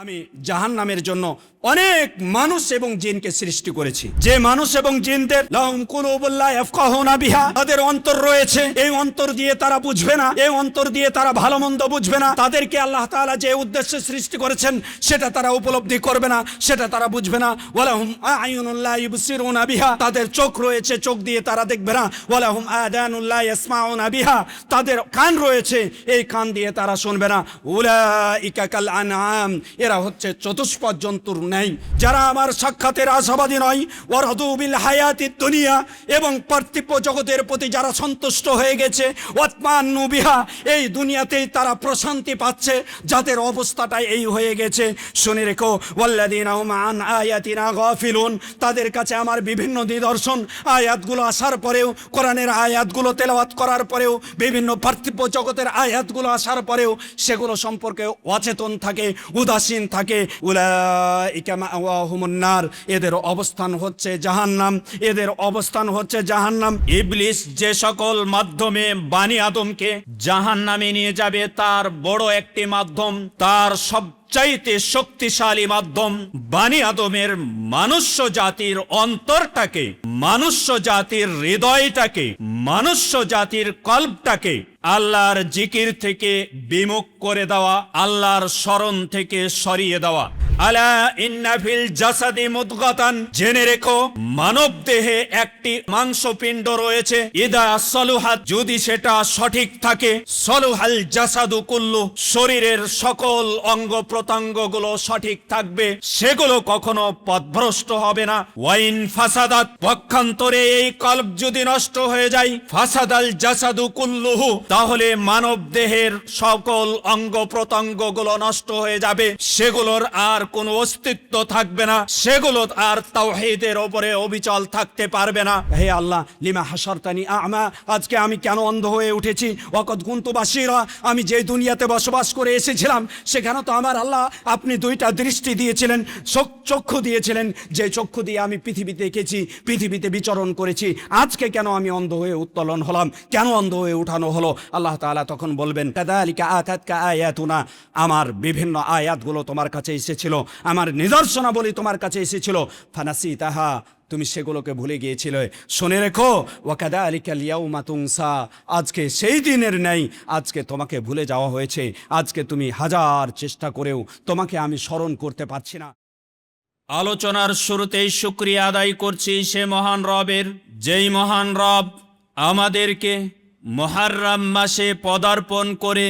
আমি জাহান্নামের জন্য অনেক মানুষ এবং জিনকে সৃষ্টি করেছি। যে মানুষ এবং জিনদের লাহুম কুলুবুন লা ইয়াফকাহুনা বিহা, তাদের অন্তর রয়েছে, এই অন্তর দিয়ে তারা বুঝবে না, এই অন্তর দিয়ে তারা ভালো মন্দ বুঝবে না। তাদেরকে আল্লাহ তাআলা যে উদ্দেশ্যে সৃষ্টি করেছেন সেটা তারা উপলব্ধি করবে না, সেটা তারা বুঝবে না। ওয়ালাহুম আ'য়ুনুন লা ইবসিরুনা বিহা, তাদের চোখ রয়েছে, চোখ দিয়ে তারা দেখবে না। ওয়ালাহুম আযানুন লা ইয়াসমাউনা বিহা, তাদের কান রয়েছে, এই কান দিয়ে তারা শুনবে না। উলাইকা কাল আনআম, এরা হচ্ছে চতুষ্পদ জন্তুর ন্যায়, যারা আমার সাক্ষাতের আশাবাদী নয়। ওয়ারাদু বিল হায়াতিদ দুনিয়া, এবং পার্থিব জগতের প্রতি যারা সন্তুষ্ট হয়ে গেছে। ওয়াতমান্নু বিহা, এই দুনিয়াতেই তারা প্রশান্তি পাচ্ছে, যাদের অবস্থাটা এই হয়ে গেছে। শুনে রেখো, ওয়াল্লাযীনা হুম আন আয়াতিনা গাফিলুন, তাদের কাছে আমার বিভিন্ন নিদর্শন আয়াতগুলো আসার পরেও, কোরআনের আয়াতগুলো তেলাওয়াত করার পরেও, বিভিন্ন পার্থিব জগতের আয়াতগুলো আসার পরেও সেগুলো সম্পর্কে অচেতন থাকে, উদাসীন থাকে। উলাইকা মাওয়াহুমুন নার, এদের অবস্থান হচ্ছে জাহান্নাম, এদের অবস্থান হচ্ছে জাহান্নাম। ইবলিস যে সকল মাধ্যমে বানি আদমকে জাহান্নামে নিয়ে যাবে, তার বড় একটি মাধ্যম, তার সবচাইতে শক্তিশালী মাধ্যম বানি আদমের মনুষ্য জাতির অন্তরটাকে, মনুষ্য জাতির হৃদয়টাকে, মনুষ্য জাতির কল্পটাকে আল্লাহর জিকির থেকে বিমুখ করে দেওয়া, আল্লাহর স্মরণ থেকে সরিয়ে দেওয়া। আলা ইন্না ফিল জাসাদি মুদগাতান, জেনে রেখো মানব দেহে একটি মাংসপিণ্ড রয়েছে। ইদা সলুহাত, যদি সেটা সঠিক থাকে, সলুহাল জাসাদু কুল্লু, শরীরের সকল অঙ্গ প্রত্যঙ্গগুলো সঠিক থাকবে, সেগুলো কখনো পথভ্রষ্ট হবে না। ওয়াইন ফাসাদাত, পক্ষান্তরে এই কল্প যদি নষ্ট হয়ে যায়, ফাসাদাল জাসাদু কুল্লুহু, তাহলে মানব দেহের সকল অঙ্গ প্রত্যঙ্গগুলো নষ্ট হয়ে যাবে, সেগুলোর আর কোনো অস্তিত্ব থাকবে না, সেগুলো আর তাওহীদের উপরে অবিচল থাকতে পারবে না। হে আল্লাহ, লিমা হাশারতানি আ'মা, আজকে আমি কেন অন্ধ হয়ে উঠেছি? ওয়াকাদ কুনতু বাসীরা, আমি যে দুনিয়াতে বসবাস করে এসেছিলাম সেখানে তো আমার আল্লাহ আপনি দুইটা দৃষ্টি দিয়েছিলেন, চক্ষু দিয়েছিলেন, যে চক্ষু দিয়ে আমি পৃথিবীতে দেখেছি, পৃথিবীতে বিচরণ করেছি। আজকে কেন আমি অন্ধ হয়ে উত্তোলন হলাম, কেন অন্ধ হয়ে উঠানো হলো? আল্লাহ তাআলা তখন বলবেন, কাযালিকা আতাতকা আয়াতুনা, আমার বিভিন্ন আয়াতগুলো তোমার কাছে এসেছিল, আমার নিদর্শনাবলী তোমার কাছে এসেছিল, ফানাসিতাহা, তুমি সেগুলোকে ভুলে গিয়েছিলে। শুনে রেখো, ওয়াকাযালিকাল ইয়াউমা তুনসা, আজকে সেই দিনের নেই, আজকে তোমাকে ভুলে যাওয়া হয়েছে। আজকে তুমি হাজার চেষ্টা করেও তোমাকে আমি স্মরণ করতে পারছি না। আলোচনার শুরুতেই শুকরিয়া আদায় করছি সে মহান রবের, যেই মহান রব আমাদেরকে মুহররম মাসে পদার্পণ করে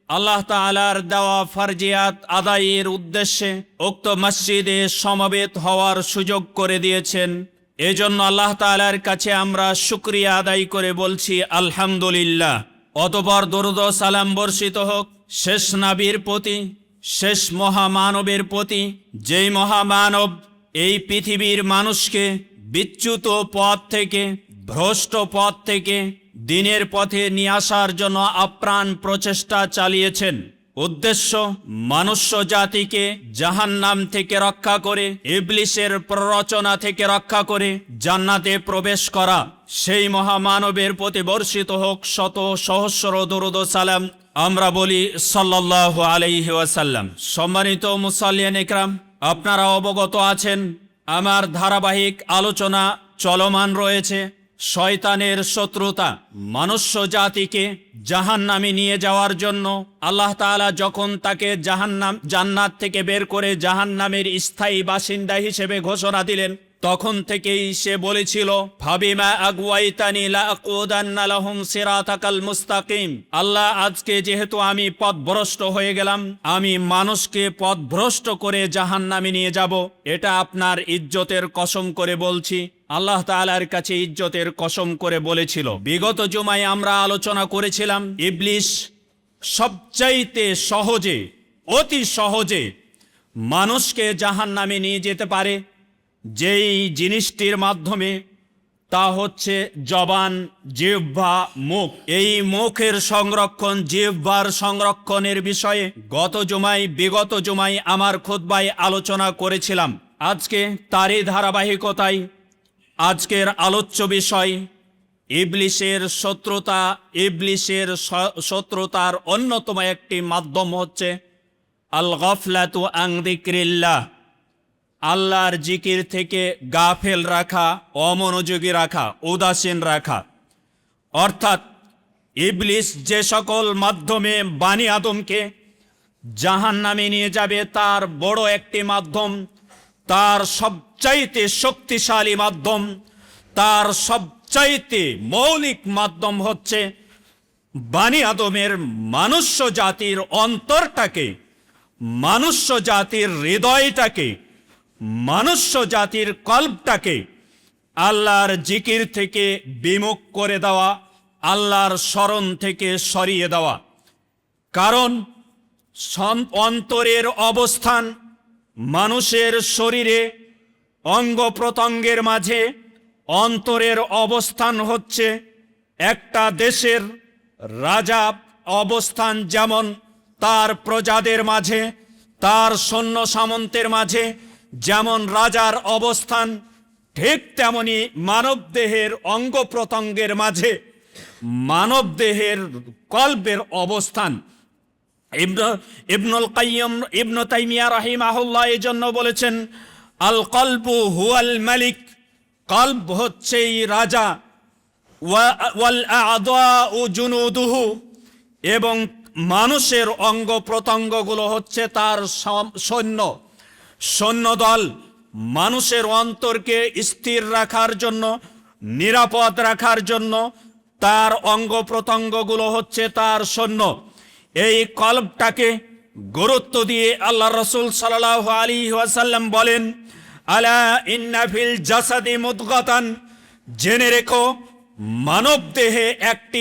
আল্লাহ তাআলার দেওয়া ফরজিয়াত আদায়ের উদ্দেশ্যে উক্ত মসজিদে সমবেত হওয়ার সুযোগ করে দিয়েছেন। এজন্য আল্লাহ তাআলার কাছে আমরা শুকরিয়া আদায় করে বলছি আলহামদুলিল্লাহ। অতঃপর দরুদ ও সালাম বর্ষিত হোক শেষ নবীর প্রতি, শেষ মহামানবের প্রতি, যেই মহামানব এই পৃথিবীর মানুষকে বিচ্যুত পথ থেকে, ভ্রষ্ট পথ থেকে দিনের পথে নিয়ে আসার জন্য আপ্রাণ প্রচেষ্টা চালিয়েছেন। উদ্দেশ্য মনুষ্য জাতিকে জাহান্নাম থেকে রক্ষা করে, ইবলিসের প্ররোচনা থেকে রক্ষা করে জান্নাতে প্রবেশ করা। সেই মহামানবের প্রতি বর্ষিত হোক শত সহস্র দরুদ ও সালাম। আমরা বলি সাল্লাল্লাহু আলাইহি ওয়াসাল্লাম। সম্মানিত মুসাল্লিয়ান ইকরাম, আপনারা অবগত আছেন আমার ধারাবাহিক আলোচনা চলমান রয়েছে। শয়তানের শত্রুতা মনুষ্য জাতিকে জাহান্নামে নিয়ে যাওয়ার জন্য আল্লাহ তাআলা যখন তাকে জান্নাত থেকে বের করে জাহান্নামের স্থায়ী বাসিন্দা হিসেবে ঘোষণা দিলেন, তখন থেকেই সে বলেছিল, ফাবিমা আগওয়াইতানি লাআকুদান্না লাহুম সিরাতাকাল মুস্তাকিম, আল্লাহ আজকে যেহেতু আমি পথভ্রষ্ট হয়ে গেলাম, আমি মানুষকে পথভ্রষ্ট করে জাহান্নামে নিয়ে যাব, এটা আপনার ইজ্জতের কসম করে বলছি। আল্লাহ তাআলার কাছে ইজ্জতের কসম করে বলেছিল। বিগত জুমায় আমরা আলোচনা করেছিলাম ইবলিস সবচাইতে সহজে, অতি সহজে মানুষকে জাহান্নামে নিয়ে যেতে পারে যেই জিনিসটির মাধ্যমে, তা হচ্ছে জবান, জিহ্বা, মুখ। এই মুখের সংরক্ষণ, জিহ্বার সংরক্ষণের বিষয়ে বিগত জুমায় আমার খুতবায় আলোচনা করেছিলাম। আজকে তারই ধারাবাহিকতায় আজকের আলোচ্য বিষয় ইবলিসের শত্রুতা। ইবলিসের শত্রুতার অন্যতম একটি মাধ্যম হচ্ছে আল গাফলাতু আন যিকরিল্লাহ, আল্লাহর জিকির থেকে গাফেল রাখা, অমনোযোগী রাখা, উদাসীন রাখা। অর্থাৎ ইবলিস যে সকল মাধ্যমে বানি আদমকে জাহান্নামে নিয়ে যাবে, তার বড় একটি মাধ্যম, তার সবচাইতে শক্তিশালী মাধ্যম, তার সবচাইতে মৌলিক মাধ্যম হচ্ছে বানি আদমের মনুষ্য জাতির অন্তরটাকে, মনুষ্য জাতির হৃদয়টাকে, মনুষ্য জাতির কল্পটাকে আল্লাহর জিকির থেকে বিমুখ করে দেওয়া, আল্লাহর স্মরণ থেকে সরিয়ে দেওয়া। কারণ অন্তরের অবস্থান মানুষের শরীরে অঙ্গ প্রত্যঙ্গের মাঝে, অন্তরের অবস্থান হচ্ছে একটা দেশের রাজা অবস্থান যেমন তার প্রজাদের মাঝে, তার সৈন্য সামন্তের মাঝে যেমন রাজার অবস্থান, ঠিক তেমনি মানবদেহের অঙ্গ প্রত্যঙ্গের মাঝে মানবদেহের কল্পের অবস্থান। ইবনুল কাইয়্যিম ইবনে তাইমিয়া রাহিমাহুল্লাহ এই জন্য বলেছেন, আল কলবু হুয়াল মালিক, কল্ব হচ্ছেই রাজা, ওয়াল আ'দাউ জুনুদুহু, এবং মানুষের অঙ্গ প্রত্যঙ্গগুলো হচ্ছে তার সৈন্যদল। মানুষের অন্তরকে স্থির রাখার জন্য, নিরাপদ রাখার জন্য তার অঙ্গ প্রত্যঙ্গগুলো হচ্ছে তার সৈন্য। এই কলবটাকে গুরুত্ব দিয়ে আল্লাহ রাসূল সাল্লাল্লাহু আলাইহি ওয়াসাল্লাম বলেন, আলা ইন্না ফিল জাসাদি মুদগাতান, জেনে রেখো মানব দেহে একটি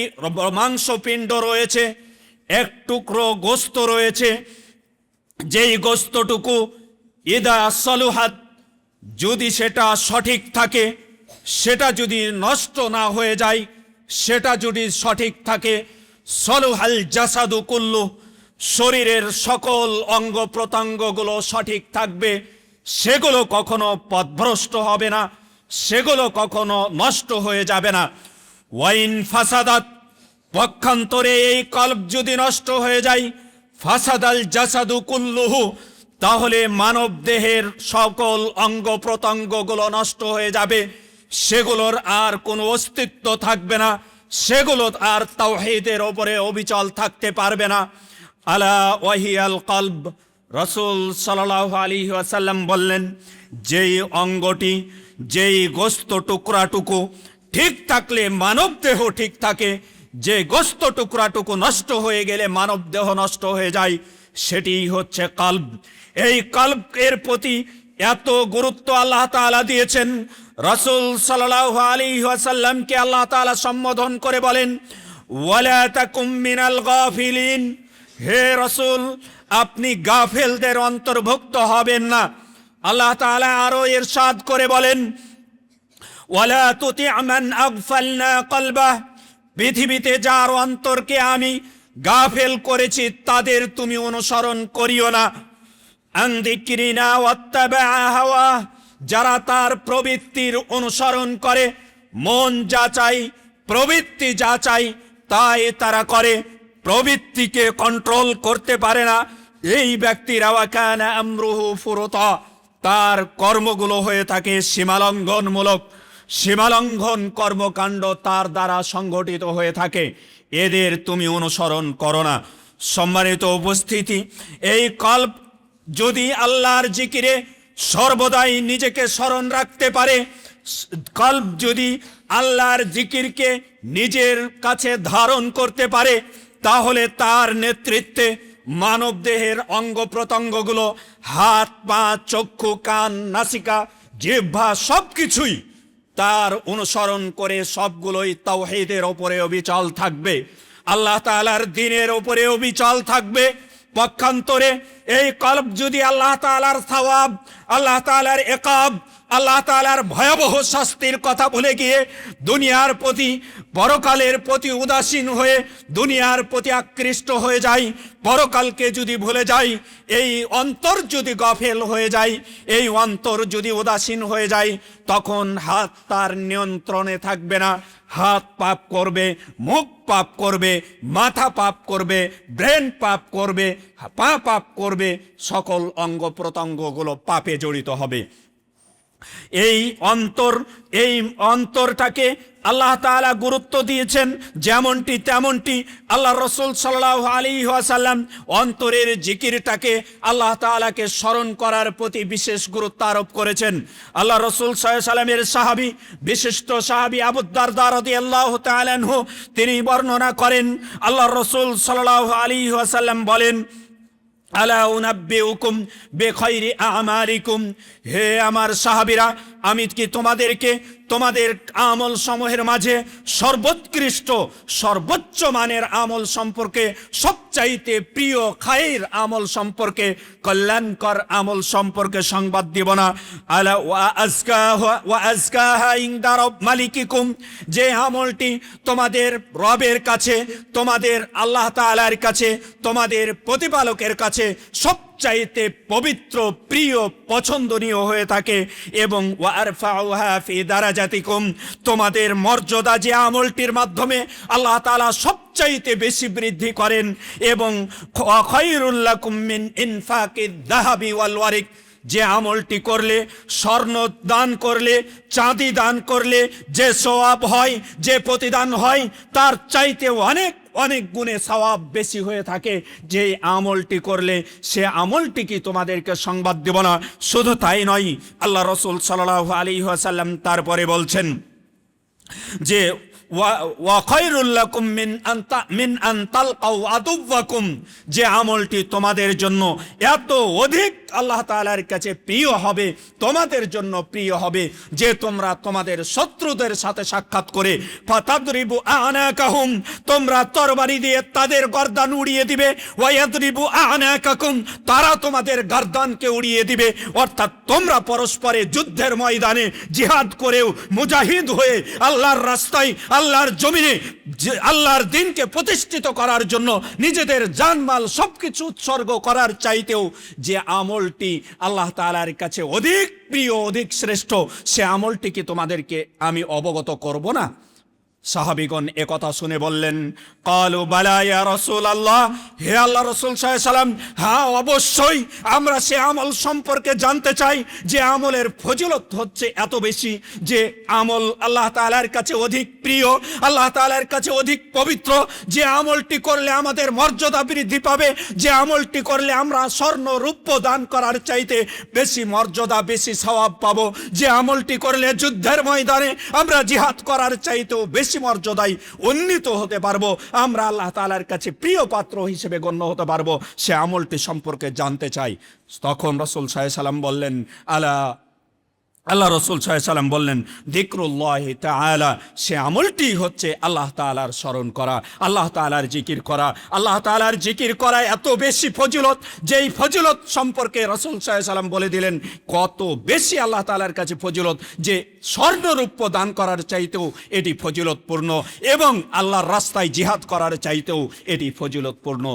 মাংসপিণ্ড রয়েছে, এক টুকরো গোস্ত রয়েছে, যেই গোস্তটুকু ইদা সলুহাত, যদি সেটা সঠিক থাকে, সেটা যদি নষ্ট না হয়ে যায়, সেটা যদি সঠিক থাকে, সলুহাল জাসাদু কুল্লু, শরীরের সকল অঙ্গ প্রত্যঙ্গগুলো সঠিক থাকবে, সেগুলো কখনো পথভ্রষ্ট হবে না, সেগুলো কখনো নষ্ট হয়ে যাবে না। ওয়াইন ফাসাদাত, পক্ষান্তরে এই কল্ব যদি নষ্ট হয়ে যায়, ফাসাদাল জাসাদু কুল্লুহু, তাহলে মানব দেহের সকল অঙ্গ প্রত্যঙ্গগুলো নষ্ট হয়ে যাবে, সেগুলোর আর কোনো অস্তিত্ব থাকবে না, সেগুলো আর তাওহীদের ওপরে অবিচল থাকতে পারবে না। আলা ওয়াহিয়াল কলব, রাসূল সাল্লাল্লাহু আলাইহি ওয়াসাল্লাম বললেন, যেই অঙ্গটি, যেই গোস্ত টুকরাটুকু ঠিক থাকলে মানব দেহ ঠিক থাকে, যে গোস্ত টুকরাটুকু নষ্ট হয়ে গেলে মানব দেহ নষ্ট হয়ে যায়, সেটি হচ্ছে কলব। এই কলবের প্রতি এত গুরুত্ব আল্লাহ তাআলা দিয়েছেন, রাসূল সাল্লাল্লাহু আলাইহি ওয়াসাল্লামকে আল্লাহ তাআলা সম্বোধন করে বলেন, ওয়ালা তাকুম মিনাল গাফিলিন, হে রাসূল আপনি গাফেলদের অন্তর্ভুক্ত হবেন না। আল্লাহ তাআলা আরো ইরশাদ করে বলেন, ওয়ালা তুতি মান আগফালনা কলবাহ, পৃথিবীতে যার অন্তরকে আমি গাফেল করেছি তাদের তুমি অনুসরণ করিও না। আন যিকরিনা ওয়াত্তাবা হাওয়া, যারা তার প্রবৃত্তির অনুসরণ করে, মন যা চাই, প্রবৃত্তি যা চাই তাই তারা করে, প্রবৃত্তিকে কন্ট্রোল করতে পারে না, এই ব্যক্তির ওয়া কানা আমরুহু ফুরতা, তার কর্মগুলো হয়ে থাকে সীমালঙ্ঘনমূলক, সীমালঙ্ঘন কর্মকাণ্ড তার দ্বারা সংগঠিত হয়ে থাকে, এদের তুমি অনুসরণ করো না। সম্মানিত উপস্থিতি, এই কল্ব যদি আল্লাহর জিকিরে সর্বদাই নিজেকে স্মরণ রাখতে পারে, কল্ব যদি আল্লাহর জিকিরকে নিজের কাছে ধারণ করতে পারে, তাহলে তার নেতৃত্বে মানব দেহের অঙ্গ প্রত্যঙ্গগুলো, হাত পা চক্ষু কান নাসিকা জিহ্বা সবকিছুই তার অনুসরণ করে সবগুলোই তাওহীদের ওপরে অবিচল থাকবে, আল্লাহ তাআলার দ্বীনের ওপরে অবিচল থাকবে। পক্ষান্তরে এই কলব যদি আল্লাহ তাআলার সওয়াব, আল্লাহ তাআলার ইকাব, আল্লাহ তাআলার ভয়াবহ শাস্তির কথা ভুলে গিয়ে দুনিয়ার প্রতি, পরকালের প্রতি উদাসীন হয়ে দুনিয়ার প্রতি আকৃষ্ট হয়ে যায়, পরকালকে যদি ভুলে যায়, এই অন্তর যদি গাফেল হয়ে যায়, এই অন্তর যদি উদাসীন হয়ে যায়, তখন হাত তার নিয়ন্ত্রণে থাকবে না, হাত পাপ করবে, মুখ পাপ করবে, মাথা পাপ করবে, ব্রেন পাপ করবে, পা পাপ করবে, সকল অঙ্গ প্রত্যঙ্গগুলো পাপে জড়িত হবে। এই অন্তরটাকে আল্লাহ তাআলা গুরুত্ব দিয়েছেন যেমনটি তেমনটি। আল্লাহ রসুল সাল্লাল্লাহু আলাইহি ওয়াসাল্লাম অন্তরের জিকিরটাকে আল্লাহ তাআলাকে স্মরণ করার প্রতি বিশেষ গুরুত্ব আরোপ করেছেন। আল্লাহ রসুল সাল্লাল্লাহু আলাইহি ওয়াসাল্লামের সাহাবী, বিশিষ্ট সাহাবী আবু দারদা রাদিয়াল্লাহু তাআলা আনহু, তিনি বর্ণনা করেন, আল্লাহ রসুল সাল্লাল্লাহু আলাইহি ওয়াসাল্লাম বলেন, আলা উনাব্বিউকুম বিখাইরি আমালিকুম, হে আমার সাহাবীরা, আমি কি তোমাদেরকে তোমাদের আমল সমূহের মাঝে সর্বোৎকৃষ্ট সর্বোচ্চ মানের আমল সম্পর্কে, সবচাইতে প্রিয় খায়ের আমল সম্পর্কে, কল্যাণকর আমল সম্পর্কে সংবাদ দিব না? আলা ওয়া আজকাহা ইনদা রাব মালিকিকুম, যে আমলটি তোমাদের রবের কাছে, তোমাদের আল্লাহ তাআলার কাছে, তোমাদের প্রতিপালকের কাছে সবচাইতে পবিত্র, প্রিয়, পছন্দনীয় হয়ে থাকে, এবং ওয়ারফাউহা ফি দারাজাতিকুম, তোমাদের মর্যাদা যে আমলটির মাধ্যমে আল্লাহ তাআলা সবচাইতে বেশি বৃদ্ধি করেন, এবং খায়রুল লাকুম মিন ইনফাকিদ যাহাবি ওয়াল ওয়ারিক, যে আমলটি করলে, স্বর্ণ দান করলে, চাঁদি দান করলে যে সওয়াব হয়, যে প্রতিদান হয়, তার চাইতে অনেক অনেক গুণে সওয়াব বেশি হয়ে থাকে। যে আমলটি করলে সে আমলটি কি তোমাদেরকে সংবাদ দেব না? শুধু তাই নয়, আল্লাহ রসুল সাল্লাল্লাহু আলাইহি ওয়াসাল্লাম তারপরে বলছেন যে ওয়া খায়রুল লাকুম মিন আন তালকাউ আদুওয়াকুম, যে আমলটি তোমাদের জন্য এত অধিক আল্লাহ তাআলার কাছে প্রিয় হবে, তোমাদের জন্য প্রিয় হবে, যে তোমরা তোমাদের শত্রুদের সাথে সাক্ষাৎ করে ফাতাদরিবু আনাকাহুম, তোমরা তরবারি দিয়ে তাদের গর্দান উড়িয়ে দিবে, ওয়ায়াদরিবু আনাকাকুম, তারা তোমাদের গর্দানকে উড়িয়ে দিবে। অর্থাৎ তোমরা পরস্পরে যুদ্ধের ময়দানে জিহাদ করেও মুজাহিদ হয়ে আল্লাহর রাস্তায়, আল্লাহর জমিনে আল্লাহর দ্বীনকে প্রতিষ্ঠিত করার জন্য নিজেদের জানমাল সবকিছু উৎসর্গ করার চাইতেও যে আমলটি আল্লাহ তাআলার কাছে অধিক প্রিয়, অধিক শ্রেষ্ঠ, সে আমলটি কি তোমাদেরকে আমি অবগত করব না? সাহাবীগণ একথা শুনে বললেন, ক্বালু বালা ইয়া রাসূলুল্লাহ, হে আল্লাহ রাসূল সাল্লাল্লাহু আলাইহি ওয়াসাল্লাম, হ্যাঁ অবশ্যই আমরা সে আমল সম্পর্কে জানতে চাই যে আমলের ফজিলত হচ্ছে এত বেশি, যে আমল আল্লাহ তাআলার কাছে অধিক প্রিয়, আল্লাহ তাআলার কাছে অধিক পবিত্র, যে আমলটি করলে আমাদের মর্যাদা বৃদ্ধি পাবে, যে আমলটি করলে আমরা স্বর্ণ রৌপ্য দান করার চাইতে বেশি মর্যাদা, বেশি সওয়াব পাবো, যে আমলটি করলে যুদ্ধের ময়দানে আমরা জিহাদ করার চাইতেও বেশি মর্যাদায় উন্নীত হতে পারবো, আমরা আল্লাহ তাআলার কাছে প্রিয় পাত্র হিসেবে গণ্য হতে পারবো, সে আমলটি সম্পর্কে জানতে চাই। তখন রাসূল সাল্লাল্লাহু আলাইহি ওয়াসাল্লাম বললেন, আল্লাহ রসুল সাল্লাল্লাহু আলাইহি ওয়াসাল্লাম বললেন, যিকরুল্লাহি তাআলা, সে আমলটি হচ্ছে আল্লাহ তাআলার স্মরণ করা, আল্লাহ তাআলার জিকির করা। আল্লাহ তাআলার জিকির করা এত বেশি ফজিলত, যেই ফজিলত সম্পর্কে রাসূল সাল্লাল্লাহু আলাইহি ওয়াসাল্লাম বলে দিলেন কত বেশি আল্লাহ তাআলার কাছে ফজিলত, যে স্বর্ণরূপ্য দান করার চাইতেও এটি ফজিলতপূর্ণ, এবং আল্লাহর রাস্তায় জিহাদ করার চাইতেও এটি ফজিলতপূর্ণ।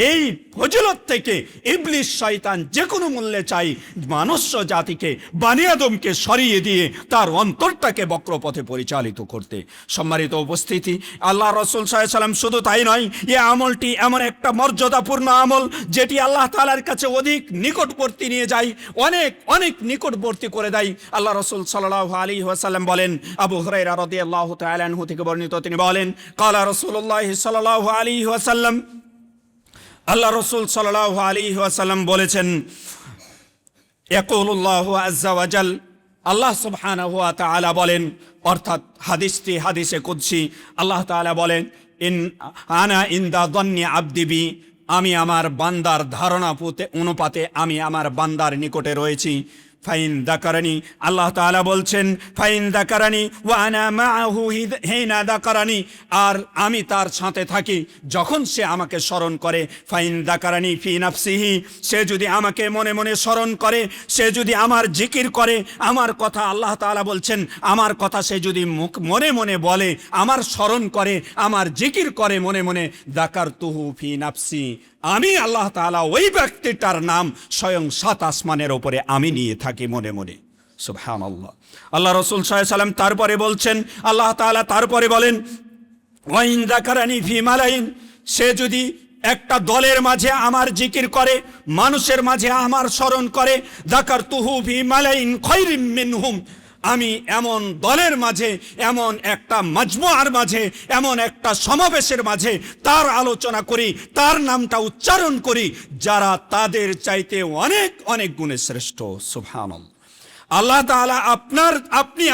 এই ফজিলত থেকে ইবলিস শয়তান যে কোনো মূল্যে চাই মনুষ্য জাতিকে, বনি আদমকে সরিয়ে দিয়ে তার অন্তরটাকে বক্রপথে পরিচালিত করতে। সম্মানিত উপস্থিতি, আল্লাহ রাসূল সাল্লাল্লাহু আলাইহি ওয়াসাল্লাম শুধু তাই নয়, এই আমলটি এমন একটা মর্যাদাপূর্ণ আমল যেটি আল্লাহ তাআলার কাছে অধিক নিকটবর্তী নিয়ে যায়, অনেক অনেক নিকটবর্তী করে দেয়। আল্লাহ রাসূল সাল্লাল্লাহু আলাইহি ওয়াসাল্লাম বলেন, আবু হুরায়রা রাদিয়াল্লাহু তাআলা আনহু থেকে বর্ণিত, তিনি বলেন, ক্বালা রাসূলুল্লাহ সাল্লাল্লাহু আলাইহি ওয়াসাল্লাম, আল্লাহ রাসূল সাল্লাল্লাহু আলাইহি ওয়াসাল্লাম বলেছেন, ইয়াকুলুল্লাহু আযজা ওয়া জাল, আল্লাহ সুবহানাহু ওয়া তাআলা বলেন, অর্থাৎ হাদিসটি হাদিসে কুদসি, আল্লাহ তাআলা বলেন, আনা ইনদা যন্নি আবদি বি, আমি আমার বান্দার ধারণা অনুপাতে আমি আমার বান্দার নিকটে রয়েছি। ফাইন দাকারানি, আল্লাহ তাআলা বলছেন, ফাইন দাকারানি ওয়া আনা মাআহু হিনা দাকারানি, আর আমি তার সাথে থাকি যখন সে আমাকে স্মরণ করে। ফাইন দাকারানি ফি নাফসিহি, সে যদি আমাকে মনে মনে স্মরণ করে, সে যদি আমার জিকির করে, আমার কথা, আল্লাহ তাআলা বলছেন, আমার কথা সে যদি মনে মনে বলে, আমার স্মরণ করে, আমার জিকির করে মনে মনে, দাকারতুহু ফি নাফসি, আমি আল্লাহ তাআলা ওই ব্যক্তিটার নাম স্বয়ং 7 আসমানের ওপরে আমি নিয়ে থাকি মনে মনে। সুবহানাল্লাহ। আল্লাহ রাসূল সাল্লাল্লাহু আলাইহি সাল্লাম তারপরে বলছেন, আল্লাহ তাআলা তারপরে বলেন, ওয়াইন যাকারানি ফি মালাইন, সে যদি একটা দলের মাঝে আমার জিকির করে, মানুষের মাঝে আমার স্মরণ করে, যাকারতুহু ফি মালাইন খায়রিম মিনহুম, আমি এমন দলের মাঝে, এমন একটা মাজমুআর মাঝে, এমন একটা সমাবেশের মাঝে তার আলোচনা করি, তার নামটা উচ্চারণ করি, যারা তাদের চাইতে অনেক অনেক গুণে শ্রেষ্ঠ। সুবহানাল্লাহ। আল্লাহ তাআলা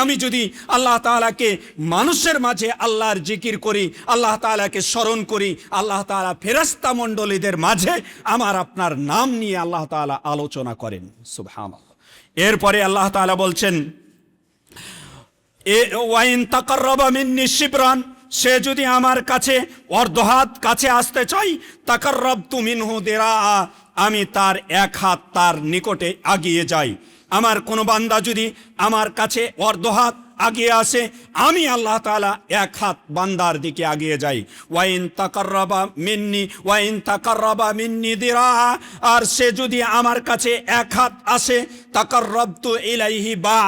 আমি যদি আল্লাহ তাআলাকে মানুষের মাঝে আল্লাহর জিকির করি, আল্লাহ তাআলাকে স্মরণ করি, আল্লাহ তাআলা ফেরেশতা মণ্ডলীদের মাঝে আমার আপনার নাম নিয়ে আল্লাহ তাআলা আলোচনা করেন। সুবহানাল্লাহ। এরপরে আল্লাহ তাআলা বলছেন, ওয়াইন তাকাররাবা মিন্নি শিবরান, সে যদি আমার কাছে অর্ধহাত কাছে আসতে চাই, তাকাররাবতু মিনহু দিরা, আমি তার এক হাত তার নিকটে আগিয়ে যাই। আমার কোনো বান্দা যদি আমার কাছে অর্ধহাত আগিয়ে আসে, আমি আল্লাহ তাআলা এক হাত বান্দার দিকে আগিয়ে যাই। ওয়াইন তাকাররাবা মিন্নি দিরা, আর সে যদি আমার কাছে এক হাত আসে, তাকাররাবতু ইলাইহি বা,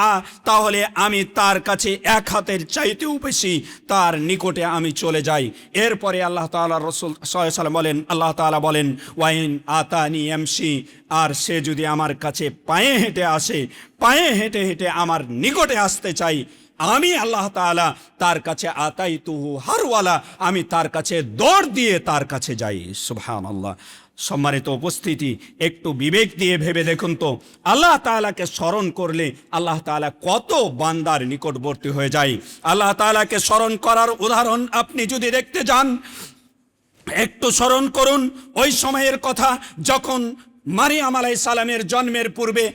তাহলে আমি তার কাছে এক হাতের চাইতেও বেশি তার নিকটে আমি চলে যাই। এরপরে আল্লাহ তাআলা রাসূল সাল্লাল্লাহু আলাইহি ওয়াসাল্লাম বলেন, আল্লাহ তাআলা বলেন, ওয়াইন আতানি ইয়ামশি, আর সে যদি আমার কাছে পায়ে হেঁটে আসে, পায়ে হেঁটে হেঁটে আমার নিকটে আসতে চাই, আমি আল্লাহ তাআলা তার কাছে আতাইতুহু হারওয়ালা, আমি তার কাছে দৌড় দিয়ে তার কাছে যাই। সুবহানাল্লাহ। সম্মানিত উপস্থিতি, একটু বিবেক দিয়ে ভেবে দেখুন তো, আল্লাহ তাআলাকে স্মরণ করলে আল্লাহ তাআলা কত বান্দার নিকটবর্তী হয়ে যায়। আল্লাহ তাআলাকে স্মরণ করার উদাহরণ আপনি যদি দেখতে যান, একটু স্মরণ করুন ওই সময়ের কথা, যখন মারিয়াম আলাইহিস সালামের জন্মের পূর্বে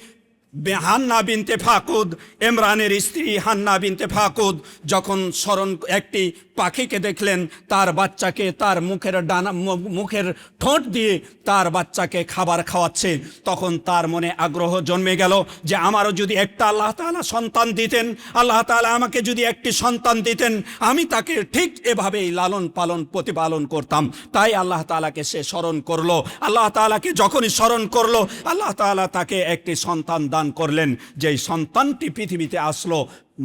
হান্না বিনতে ফাকুদ, ইমরানের স্ত্রী হান্না বিনতে ফাকুদ, যখন একটি পাখিকে দেখলেন, তার বাচ্চাকে তার মুখের ঠোঁট দিয়ে তার বাচ্চাকে খাবার খাওয়াচ্ছে, তখন তার মনে আগ্রহ জন্মে গেল যে আমারও যদি একটা আল্লাহ তাআলা সন্তান দিতেন, আল্লাহ তাআলা আমাকে যদি একটি সন্তান দিতেন, আমি তাকে ঠিক এভাবেই লালন পালন প্রতিপালন করতাম। তাই আল্লাহ তাআলাকে সে স্মরণ করলো। আল্লাহ তাআলাকে যখনই স্মরণ করলো, আল্লাহ তাআলা তাকে একটি সন্তান দান করলেন। যেই সন্তানটি পৃথিবীতে আসলো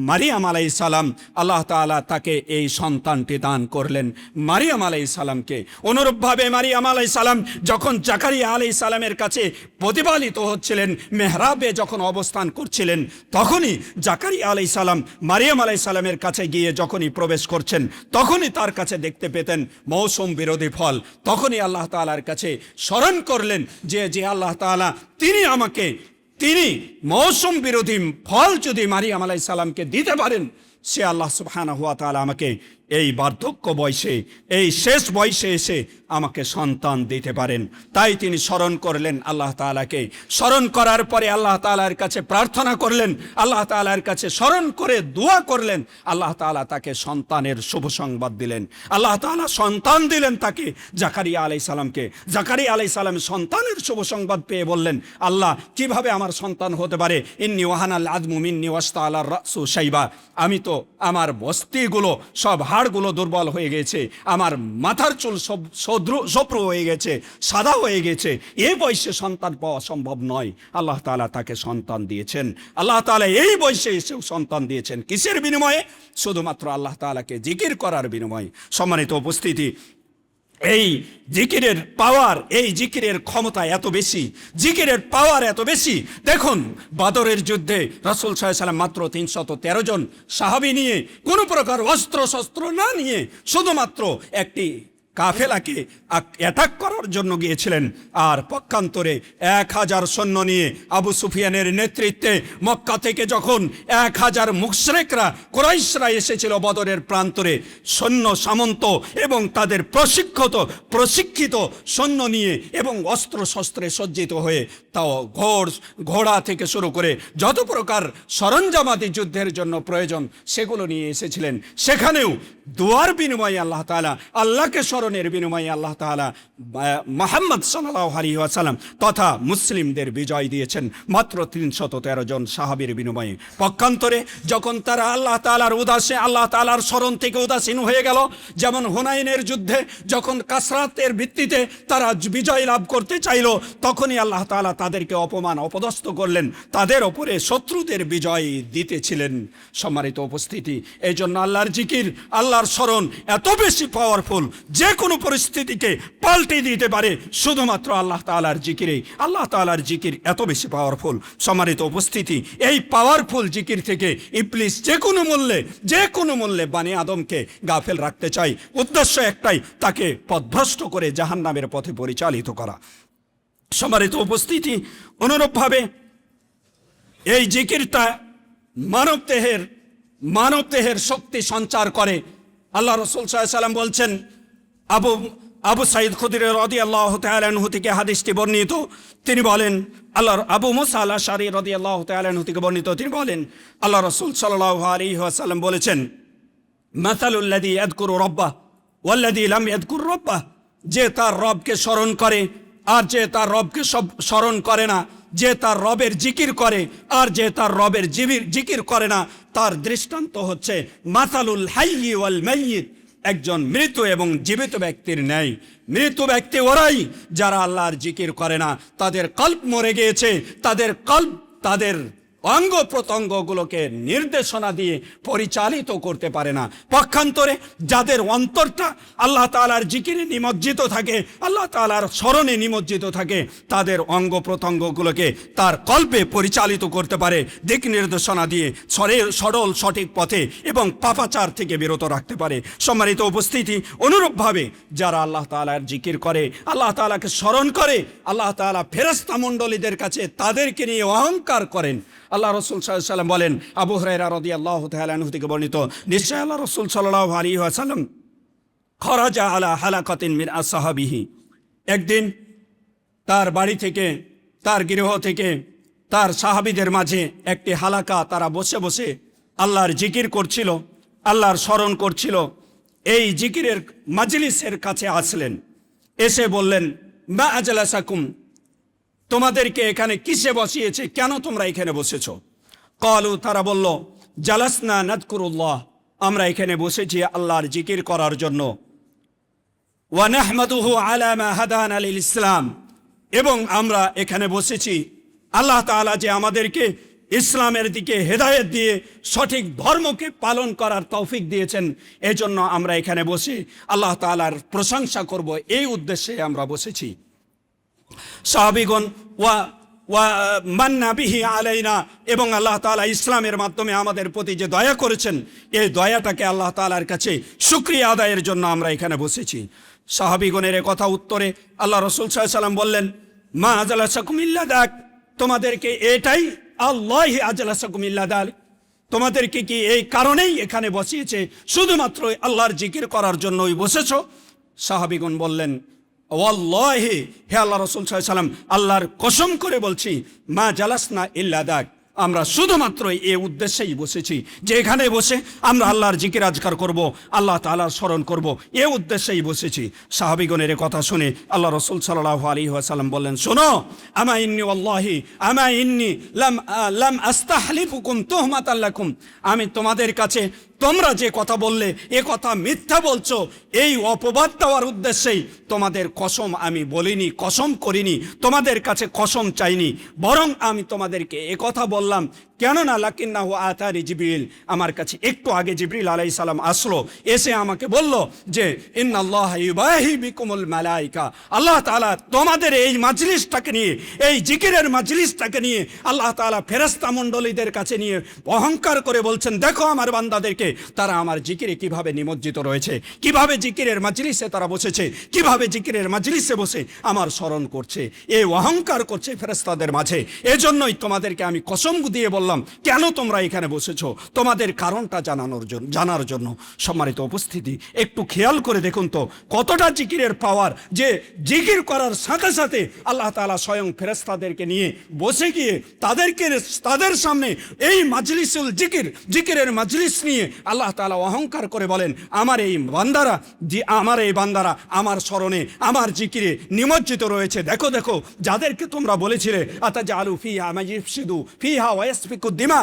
মারিয়াম আলাইহিস সালাম, আল্লাহ তাআলা তাকে এই সন্তানটি দান করলেন মারিয়াম আলাইহিস সালামকে। অনুরূপভাবে মারিয়াম আলাইহিস সালাম যখন জাকারিয়া আলাইহিস সালামের কাছে প্রতিপালিত হচ্ছিলেন, মেহরাবে যখন অবস্থান করছিলেন, তখনই জাকারিয়া আলাইহিস সালাম মারিয়াম আলাইহিস সালামের কাছে গিয়ে যখনই প্রবেশ করছেন, তখনই তার কাছে দেখতে পেতেন মৌসুম বিরোধী ফল। তখনই আল্লাহ তাআলার কাছে স্মরণ করলেন যে আল্লাহ তাআলা তিনি মৌসুম বিরোধী ফল যদি মারিয়াম আলাইহিস সালামকে দিতে পারেন, সে আল্লাহ সুবহানাহু ওয়া তাআলা আমাকে এই বার্ধক্য বয়সে, এই শেষ বয়সে এসে আমাকে সন্তান দিতে পারেন। তাই তিনি স্মরণ করলেন আল্লাহ তাআলাকে। স্মরণ করার পরে আল্লাহ তাআলার কাছে প্রার্থনা করলেন, আল্লাহ তাআলার কাছে স্মরণ করে দোয়া করলেন। আল্লাহ তাআলা তাকে সন্তানের শুভ সংবাদ দিলেন। আল্লাহ তাআলা সন্তান দিলেন তাকে, জাকারিয়া আলাইহিস সালামকে। জাকারিয়া আলাইহিস সালাম সন্তানের শুভ সংবাদ পেয়ে বললেন, আল্লাহ কিভাবে আমার সন্তান হতে পারে? ইন্নী ওয়াহানাল আযমু মিন্নী ওয়াশতাআলার রাসু শাইবা, আমি তো আমার বস্তিগুলো সব হাড়গুলো দুর্বল হয়ে গেছে, আমার মাথার চুল সব সপ্র হয়ে গেছে, সাদা হয়ে গেছে, এই বয়সে সন্তান পাওয়া সম্ভব নয়। আল্লাহ তাআলা তাকে সন্তান দিয়েছেন। আল্লাহ তাআলা এই বয়সে এসেও সন্তান দিয়েছেন কিসের বিনিময়ে? শুধুমাত্র আল্লাহ তাআলাকে জিকির করার বিনিময়ে। সম্মানিত উপস্থিতি, এই জিকিরের পাওয়ার, এই জিকিরের ক্ষমতা এত বেশি, জিকিরের পাওয়ার এত বেশি। দেখুন, বদরের যুদ্ধে রাসূল সাল্লাল্লাহু আলাইহি ওয়াসাল্লাম মাত্র ৩১৩ জন সাহাবী নিয়ে, কোনো প্রকার অস্ত্র শস্ত্র না নিয়ে, শুধুমাত্র একটি কাফেলাকে অ্যাটাক করার জন্য গিয়েছিলেন। আর পক্ষান্তরে ১০০০ সৈন্য নিয়ে আবু সুফিয়ানের নেতৃত্বে মক্কা থেকে যখন ১০০০ মুশরিকরা, কুরাইশরা এসেছিল বদরের প্রান্তরে, সৈন্য সামন্ত এবং তাদের প্রশিক্ষিত সৈন্য নিয়ে এবং অস্ত্র শস্ত্রে সজ্জিত হয়ে, তাও ঘোড়া থেকে শুরু করে যত প্রকার সরঞ্জামাদি যুদ্ধের জন্য প্রয়োজন সেগুলো নিয়ে এসেছিলেন। সেখানেও দোয়ার বিনিময়ে আল্লাহ তাআলা, আল্লাহকে স্মরণের বিনিময়ে আল্লাহ তাআলা মুহাম্মদ সাল্লাল্লাহু আলাইহি ওয়াসাল্লাম তথা মুসলিমদের বিজয় দিয়েছেন মাত্র 313 জন সাহাবীর বিনিময়ে। পক্ষান্তরে যখন তারা আল্লাহ তাআলার উদাসে, আল্লাহ তাআলার স্মরণ থেকে উদাসীন হয়ে গেল, যেমন হুনাইনের যুদ্ধে যখন কাসরাতের ভিত্তিতে তারা বিজয় লাভ করতে চাইল, তখনই আল্লাহ তাআলা তাদেরকে অপমান অপদস্থ করলেন, তাদের ওপরে শত্রুদের বিজয় দিতেছিলেন। সম্মানিত উপস্থিতি, এই জন্য আল্লাহর জিকির, আল্লাহর স্মরণ এত বেশি পাওয়ারফুল, যে কোনো পরিস্থিতিকে পাল্টে দিতে পারে শুধুমাত্র আল্লাহ তাআলার জিকিরে। আল্লাহ তাআলার জিকির এত বেশি পাওয়ারফুল। সম্মানিত উপস্থিতি, এই পাওয়ারফুল জিকির থেকে ইবলিস যে কোনো মূল্যে বানি আদমকে গাফেল রাখতে চায়। উদ্দেশ্য একটাই, তাকে পথভ্রষ্ট করে জাহান্নামের পথে পরিচালিত করা। সম্মানিত উপস্থিতি, অনুরূপভাবে এই জিকিরটা মানবদেহের শক্তি সঞ্চার করে। আল্লাহ রাসূল সাল্লাল্লাহু আলাইহি ওয়াসাল্লাম বলছেন, আবু সাঈদ খুদরি রাদিয়াল্লাহু তাআলা আনহু থেকে হাদিসটি বর্ণিত, তিনি বলেন, আবু মুসা আল আশআরী রাদিয়াল্লাহু তাআলা আনহু থেকে বর্ণিত, তিনি বলেন, আল্লাহ রাসূল সাল্লাল্লাহু আলাইহি ওয়াসাল্লাম বলেছেন, মাসালুল লাযী ইয়াযকুরু রাব্বাহ ওয়াল্লাযী লাম ইয়াযকুর রাব্বাহ, যে তার রবকে স্মরণ করে আর যে তার রবকে স্মরণ করে না, যে তার রবের জিকির করে আর যে তার রবের জিকির করে না, তার দৃষ্টান্ত হচ্ছে মাসালুল হাইয়্যি ওয়াল মাইয়িত, একজন মৃত এবং জীবিত ব্যক্তির ন্যায়। মৃত ব্যক্তি ওরাই যারা আল্লাহর জিকির করে না, তাদের কল্প মরে গিয়েছে, তাদের অঙ্গ প্রত্যঙ্গগুলোকে নির্দেশনা দিয়ে পরিচালিত করতে পারে না। পক্ষান্তরে যাদের অন্তরটা আল্লাহ তাআলার জিকিরে নিমজ্জিত থাকে, আল্লাহ তাআলার স্মরণে নিমজ্জিত থাকে, তাদের অঙ্গ প্রত্যঙ্গগুলোকে তার কল্পে পরিচালিত করতে পারে, দিক নির্দেশনা দিয়ে সরল সঠিক পথে এবং পাপাচার থেকে বিরত রাখতে পারে। সম্মানিত উপস্থিতি, অনুরূপভাবে যারা আল্লাহ তাআলার জিকির করে, আল্লাহ তাআলাকে স্মরণ করে, আল্লাহ তাআলা ফেরেশতা মণ্ডলীদের কাছে তাদেরকে নিয়ে অহংকার করেন। আল্লাহ রাসূল সাল্লাল্লাহু আলাইহি ওয়াসাল্লাম বলেন, আবু হুরায়রা রাদিয়াল্লাহু তাআলা আনহু থেকে বর্ণিত, নিশ্চয় আল্লাহ রাসূল সাল্লাল্লাহু আলাইহি ওয়াসাল্লাম খরাজা আলা হালাকাতিন মিন আসহাবিহি, একদিন তার বাড়ি থেকে, তার গৃহ থেকে তার সাহাবীদের মাঝে একটি হালাকা, তারা বসে বসে আল্লাহর জিকির করছিল, আল্লাহর স্মরণ করছিল। এই জিকিরের মাজলিসের কাছে আসলেন, এসে বললেন, মা আজলাসাকুম, তোমাদেরকে এখানে কিসে বসিয়েছে, কেন তোমরা এখানে বসেছ? ক্বালু, তারা বলল, জালাসনা নাযকুরুল্লাহ, আমরা এখানে বসেছি আল্লাহর জিকির করার জন্য। ওয়া নাহমাদুহু আলা মা হাদানা লিল ইসলাম, এবং আমরা এখানে বসেছি আল্লাহ তাআলা যে আমাদেরকে ইসলামের দিকে হেদায়েত দিয়ে সঠিক ধর্মকে পালন করার তৌফিক দিয়েছেন, এজন্য আমরা এখানে বসে আল্লাহ তাআলার প্রশংসা করব, এই উদ্দেশ্যে আমরা বসেছি। সাহাবীগণ ওয়া মান্না বিহি আলাইনা, এবং আল্লাহ তাআলা ইসলামের মাধ্যমে আমাদের প্রতি যে দয়া করেছেন, এই দয়াটাকে আল্লাহ তাআলার কাছে শুকরিয়া আদায়ের জন্য আমরা এখানে বসেছি। সাহাবীগণের কথা উত্তরে আল্লাহ রাসূল সাল্লাল্লাহু আলাইহি ওয়াসাল্লাম বললেন, মা আজলাসাকুম ইল্লা দাক, তোমাদেরকে এটাই, আল্লাহি আজলাসাকুম ইল্লা দাক, তোমাদেরকে কি এই কারণেই এখানে বসিয়েছে, শুধুমাত্র আল্লাহর জিকির করার জন্যই বসেছো? সাহাবীগণ বললেন, ওয়াল্লাহি, হে আল্লাহ রাসূল সাল্লাল্লাহু আলাইহি ওয়াসাল্লাম, আল্লাহর কসম করে বলছি, মা জালাসনা ইল্লা দাক, আমরা শুধুমাত্র এই উদ্দেশ্যেই বসেছি যে এখানে বসে আমরা আল্লাহর জিকির আজকার করব, আল্লাহ তাআলার স্মরণ করব, এই উদ্দেশ্যেই বসেছি। সাহাবীগণের কথা শুনে আল্লাহ রাসূল সাল্লাল্লাহু আলাইহি ওয়াসাল্লাম বললেন, শোনো, আমা ইন্নী লাম আস্তাহলিফুকুম তুহমাতাল লাকুম, আমি তোমাদের কাছে তোমরা যে কথা বললে এ কথা মিথ্যা বলছো, এই অপবাদ দেওয়ার উদ্দেশ্যেই তোমাদের কসম আমি বলিনি, কসম করিনি, তোমাদের কাছে কসম চাইনি, বরং আমি তোমাদেরকে এ কথা বললাম কেননা লাকিন্নাহু আতানি জিবরিল, আমার কাছে একটু আগে জিবরিল আলাইহিস সালাম আসলো, এসে আমাকে বলল যে ইন্নাল্লাহা ইউবাহি বিকুমুল মালাইকা, আল্লাহ তাআলা তোমাদের এই মাজলিসটাকে নিয়ে, এই জিকিরের মাজলিসটাকে নিয়ে আল্লাহ তাআলা ফেরেশতা মণ্ডলীদের কাছে নিয়ে অহংকার করে বলছেন, দেখো আমার বান্দাদেরকে, তারা আমার জিকিরে কিভাবে নিমজ্জিত রয়েছে, কিভাবে জিকিরের মাজলিসে তারা বসেছে, কিভাবে জিকিরের মাজলিসে বসে আমার স্মরণ করছে, এই অহংকার করছে ফেরেশতাদের মাঝে। এজন্যই তোমাদেরকে আমি কসম দিয়ে বললাম করলাম, কেন তোমরা এখানে বসেছো, তোমাদের কারণটা জানার জন্য। সম্মানিত উপস্থিতি, একটু খেয়াল করে দেখুন তো কতটা জিকিরের পাওয়ার, যে জিকির করার সাথে সাথে আল্লাহ তাআলা স্বয়ং ফেরেশতাদেরকে নিয়ে বসে গিয়ে তাদের সামনে এই মাজলিসুল জিকিরের মাজলিস নিয়ে আল্লাহ তাআলা অহংকার করে বলেন, আমার এই বান্দারা আমার স্মরণে, আমার জিকিরে নিমজ্জিত রয়েছে। দেখো দেখো, যাদেরকে তোমরা বলেছিলে আতাজালু ফিহা মাইফসিদু ফিহা ওয়া ইয়াসফিকুদ দিমা,